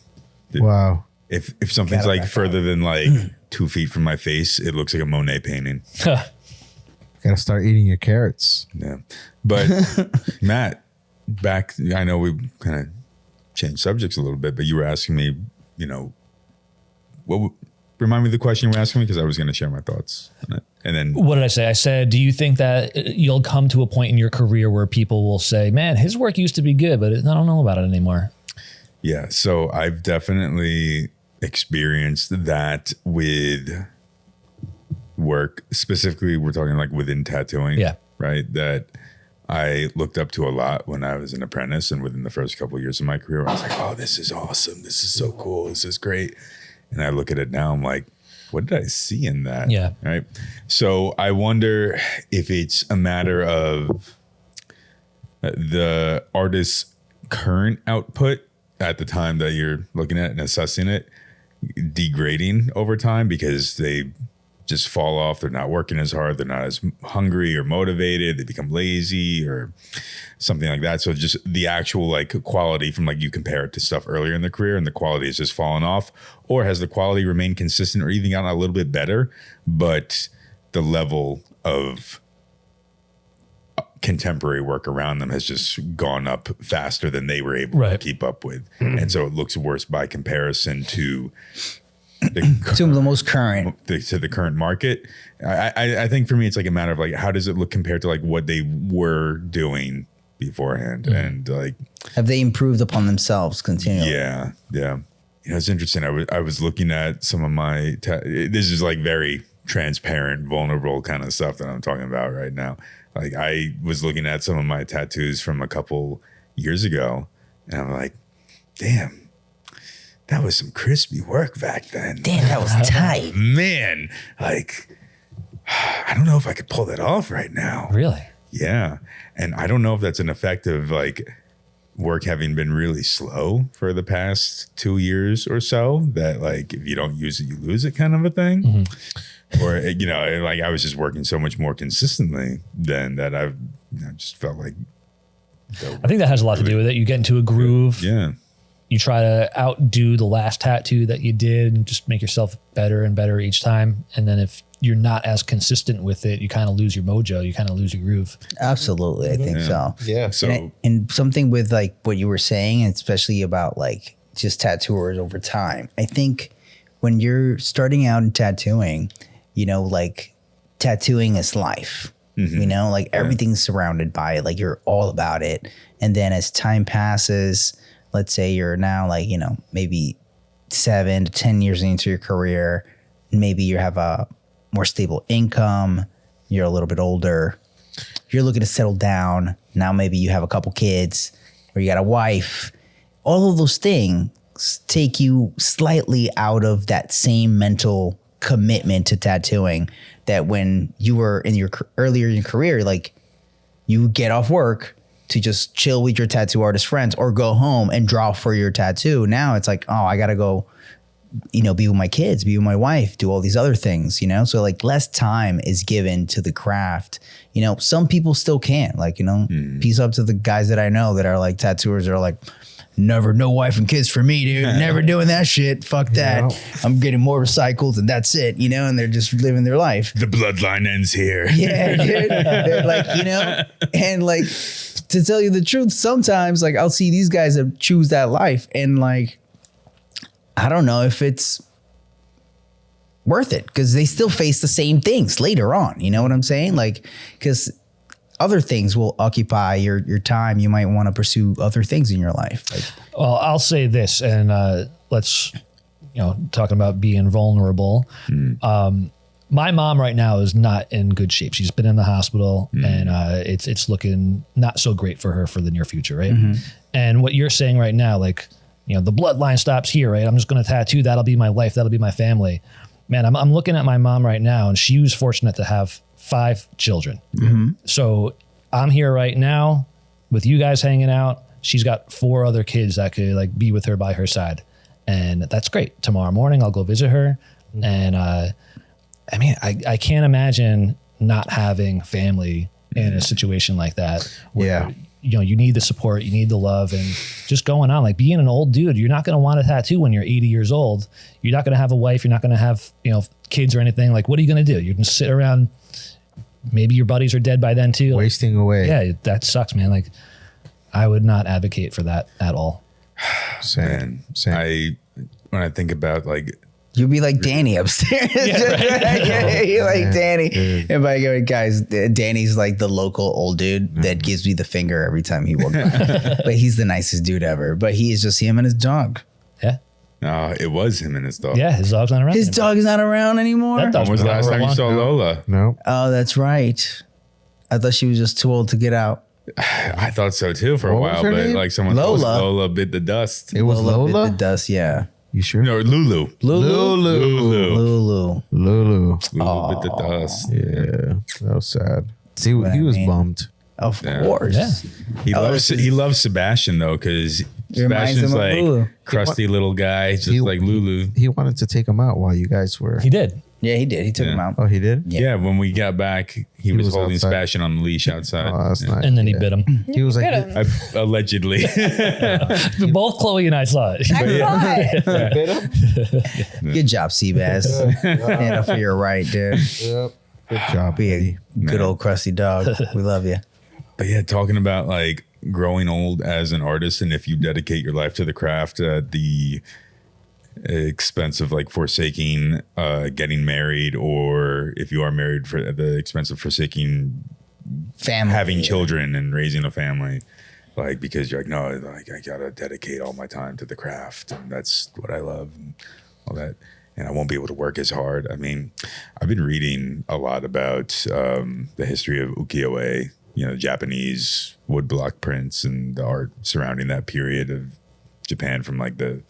Wow. If something's like further than like 2 feet from my face, it looks like a Monet painting. Gotta start eating your carrots. Yeah. But Matt, I know we kind of changed subjects a little bit, but you were asking me, remind me of the question you were asking me, because I was going to share my thoughts on it. And then what did I say? I said, do you think that you'll come to a point in your career where people will say, man, his work used to be good, but I don't know about it anymore? Yeah. So I've definitely experienced that with work. Specifically, we're talking like within tattooing. Yeah. Right. That I looked up to a lot when I was an apprentice, and within the first couple of years of my career, I was like, oh, this is awesome. This is so cool. This is great. And I look at it now, I'm like, what did I see in that? Yeah. Right. So I wonder if it's a matter of the artist's current output at the time that you're looking at and assessing it degrading over time because they just fall off. They're not working as hard. They're not as hungry or motivated. They become lazy or something like that. So just the actual like quality from like you compare it to stuff earlier in the career and the quality has just fallen off, or has the quality remained consistent or even gotten a little bit better, but the level of contemporary work around them has just gone up faster than they were able to keep up with. And so it looks worse by comparison to the most current to the current market. I think for me, it's like a matter of like, how does it look compared to like what they were doing beforehand? And like, have they improved upon themselves continually? Yeah. Yeah. You know, it's interesting. I was looking at some of my, this is like very transparent, vulnerable kind of stuff that I'm talking about right now. Like I was looking at some of my tattoos from a couple years ago and I'm like, damn, that was some crispy work back then. Damn, that was tight. Man, like, I don't know if I could pull that off right now. Really? Yeah. And I don't know if that's an effect of like work having been really slow for the past 2 years or so, that like, if you don't use it, you lose it kind of a thing. Mm-hmm. Or, you know, like I was just working so much more consistently than that I just felt like. I think that has a lot to do with it. You get into a groove. Yeah. You try to outdo the last tattoo that you did and just make yourself better and better each time. And then if you're not as consistent with it, you kind of lose your mojo. You kind of lose your groove. Absolutely. I think so. Yeah. So, and something with like what you were saying, especially about like just tattooers over time. I think when you're starting out in tattooing, you know, like tattooing is life, you know, like everything's surrounded by it. Like you're all about it. And then as time passes, let's say you're now like, you know, maybe 7 to 10 years into your career, maybe you have a more stable income, you're a little bit older, you're looking to settle down. Now maybe you have a couple kids or you got a wife. All of those things take you slightly out of that same mental commitment to tattooing that when you were in your earlier in your career, like you get off work to just chill with your tattoo artist friends or go home and draw for your tattoo. Now it's like, oh, I got to go, you know, be with my kids, be with my wife, do all these other things, you know? So like less time is given to the craft. You know, some people still can, like, you know, peace up to the guys that I know that are like tattooers that are like, never, no wife and kids for me, dude. Never doing that shit. Fuck that. Yeah. I'm getting motorcycles and that's it, you know, and they're just living their life. The bloodline ends here. Yeah, dude. They're like, you know, and like, to tell you the truth, sometimes like I'll see these guys that choose that life and like, I don't know if it's worth it because they still face the same things later on. You know what I'm saying? Like, because other things will occupy your time. You might want to pursue other things in your life. Like, well, I'll say this, and let's, you know, talking about being vulnerable. My mom right now is not in good shape. She's been in the hospital and it's looking not so great for her for the near future. Right. And what you're saying right now, like, you know, the bloodline stops here, right? I'm just going to tattoo. That'll be my life. That'll be my family. Man, I'm looking at my mom right now and she was fortunate to have 5 children. So I'm here right now with you guys hanging out. She's got 4 other kids that could like be with her by her side. And that's great. Tomorrow morning, I'll go visit her. And, I mean, I can't imagine not having family in a situation like that. Where, you know, you need the support, you need the love, and just going on. Like being an old dude, you're not going to want a tattoo when you're 80 years old. You're not going to have a wife. You're not going to have, you know, kids or anything. Like, what are you going to do? You're going to sit around. Maybe your buddies are dead by then too. Wasting away. Yeah, that sucks, man. Like, I would not advocate for that at all. Same. When I think about like You'll be like Danny upstairs. You're like Danny. And by the way, guys, Danny's like the local old dude that gives me the finger every time he walks by. But he's the nicest dude ever. But he is just him and his dog. Yeah. It was him and his dog. Yeah, his dog's not around. His dog is not around anymore? That dog's When was the been last around time you for a saw long- Lola? No. Oh, that's right. I thought she was just too old to get out. I thought so too for a What was while, her but name? like someone Lola. Lola bit the dust. It was Lola? Bit the dust, yeah. You sure? No, Lulu. Lulu. Lulu. Lulu. Lulu. Lulu bit the dust. Yeah. That was sad. See, what he I was mean. bummed. Of Yeah. course. Yeah. He loves Sebastian though, because reminds Sebastian's him of like Lulu. crusty little guy, just like Lulu. He wanted to take him out while you guys were. He did. Yeah, he did. He took Yeah. him out. Oh, he did? Yeah, when we got back, he was was holding outside. Sebastian on the leash outside. Oh, that's nice. And then he Yeah. bit him. He was like, Bit him. Allegedly. Both Chloe and I saw it. I saw it. Good job, Seabass. Stand up for your right, dude. yep. Good job, Be a buddy. good old crusty dog. We love you. But yeah, talking about like growing old as an artist, and if you dedicate your life to the craft at the expense of like forsaking getting married, or if you are married for the expense of forsaking Family. having children and raising a family, like because you're like, no, like I gotta dedicate all my time to the craft, and that's what I love and all that, and I won't be able to work as hard. I mean, I've been reading a lot about the history of ukiyo-e, you know, Japanese woodblock prints and the art surrounding that period of Japan from like the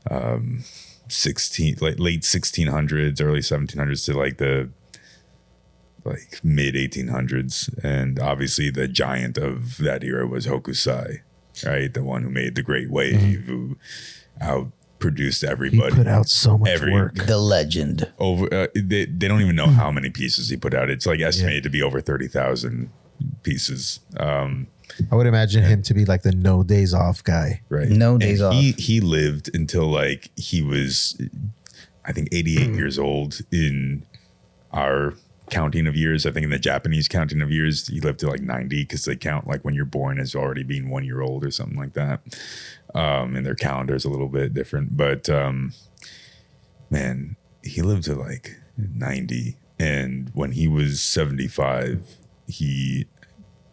late 1600s, early 1700s to like the mid 1800s. And obviously the giant of that era was Hokusai, right? The one who made the great wave, who outproduced He everybody. put out so much work. The legend. They don't even know how many pieces he put out. It's like estimated to be over 30,000 pieces. I would imagine him to be like the no days off guy. Right. No And days off. He lived until like he was, I think, 88 years old in our counting of years. I think in the Japanese counting of years, he lived to like 90 because they count like when you're born as already being 1 year old or something like that. And their calendar is a little bit different. But man, he lived to like 90. And when he was 75, he,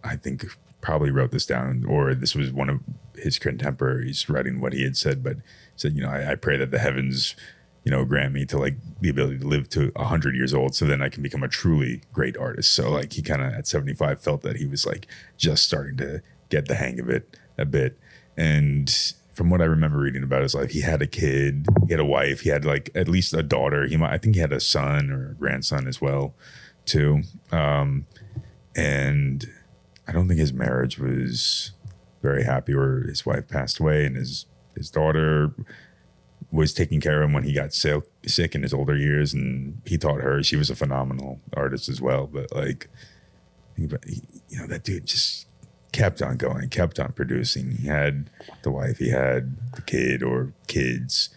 I think, probably wrote this down, or this was one of his contemporaries writing what he had said, but said, you know, I pray that the heavens, you know, grant me to like the ability to live to 100 years old, so then I can become a truly great artist. So like he kind of at 75 felt that he was like just starting to get the hang of it a bit. And from what I remember reading about his life, he had a kid, he had a wife, he had like at least a daughter. I think he had a son or a grandson as well too. And I don't think his marriage was very happy, or his wife passed away, and his daughter was taking care of him when he got sick in his older years, and he taught her. She was a phenomenal artist as well. But like, you know, that dude just kept on going, kept on producing. He had the wife, he had the kid or kids.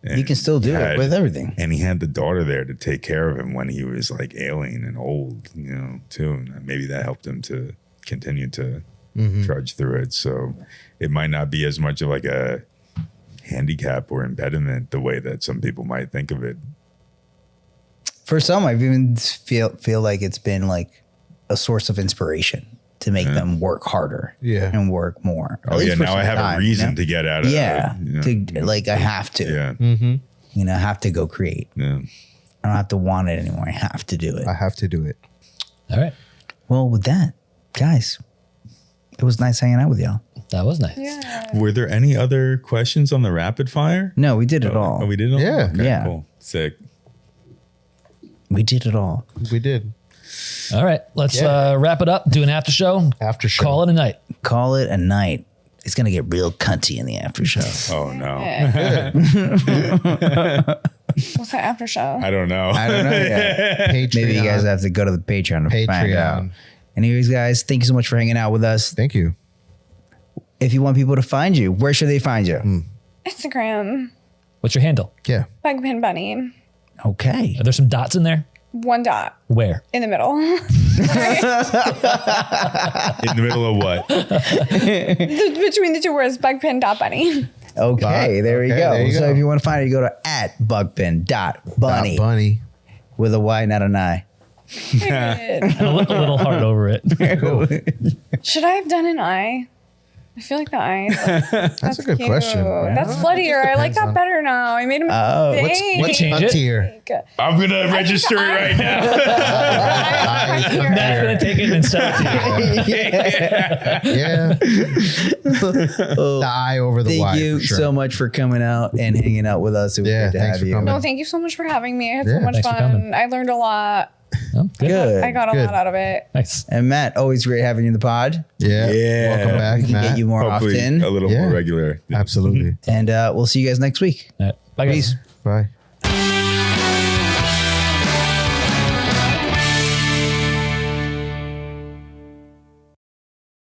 And You can still do it with everything. And he had the daughter there to take care of him when he was like ailing and old, you know, too. And maybe that helped him to continue to trudge through it. So it might not be as much of like a handicap or impediment the way that some people might think of it. For some, I've even feel like it's been like a source of inspiration to make them work harder and work more. At Oh least yeah, for now I some have time, a reason you know? to get out of Yeah, it. to like I have to. Yeah. You know, I have to go create. Yeah. I don't have to want it anymore. I have to do it. I have to do it. All right. Well, with that, guys, it was nice hanging out with y'all. That was nice. Were there any other questions on the rapid fire? No, we did it all. Oh, we did it all? Yeah. Okay, Yeah. Cool. Sick. We did it all. We did. All right. Let's wrap it up. Do an after show. After show. Call it a night. Call it a night. It's gonna get real cunty in the after show. Oh no. What's that after show? I don't know. I don't know yet. Patreon. Maybe you guys have to go to the Patreon to find out. Patreon. Anyways, guys, thank you so much for hanging out with us. Thank you. If you want people to find you, where should they find you? Instagram. What's your handle? Yeah. Bugpin Bunny. Okay. Are there some dots in there? 1 dot Where? in the middle. In the middle of what? Between the two words, Bugpin.bunny. Okay, there we Okay, go. there you So go. if you want to find it, you go to @bugpin.bunny Bunny. with a Y, not an I. And a little heart over it. Should I have done an eye? I feel like the eye. That's a good question. That's sluttier. I like depends that on- better now. I made a mistake. What's Change it? huntier? I'm gonna register it right now. Matt's gonna take it and sell it to you. Yeah. The eye over the Y. Thank you for sure. so much for coming out and hanging out with us. It was Yeah, great to thanks have for you. coming. No, thank you so much for having me. I had so Yeah, much thanks for fun. coming. I learned a lot. Oh, good. Good. I got a Good. lot out of it. Nice. And Matt, always great having you in the pod. Yeah. Yeah. Welcome back, We can Matt. get you more Hopefully often. a little Yeah. more regular. Absolutely. And we'll see you guys next week. All right. Bye, guys. Peace. Bye.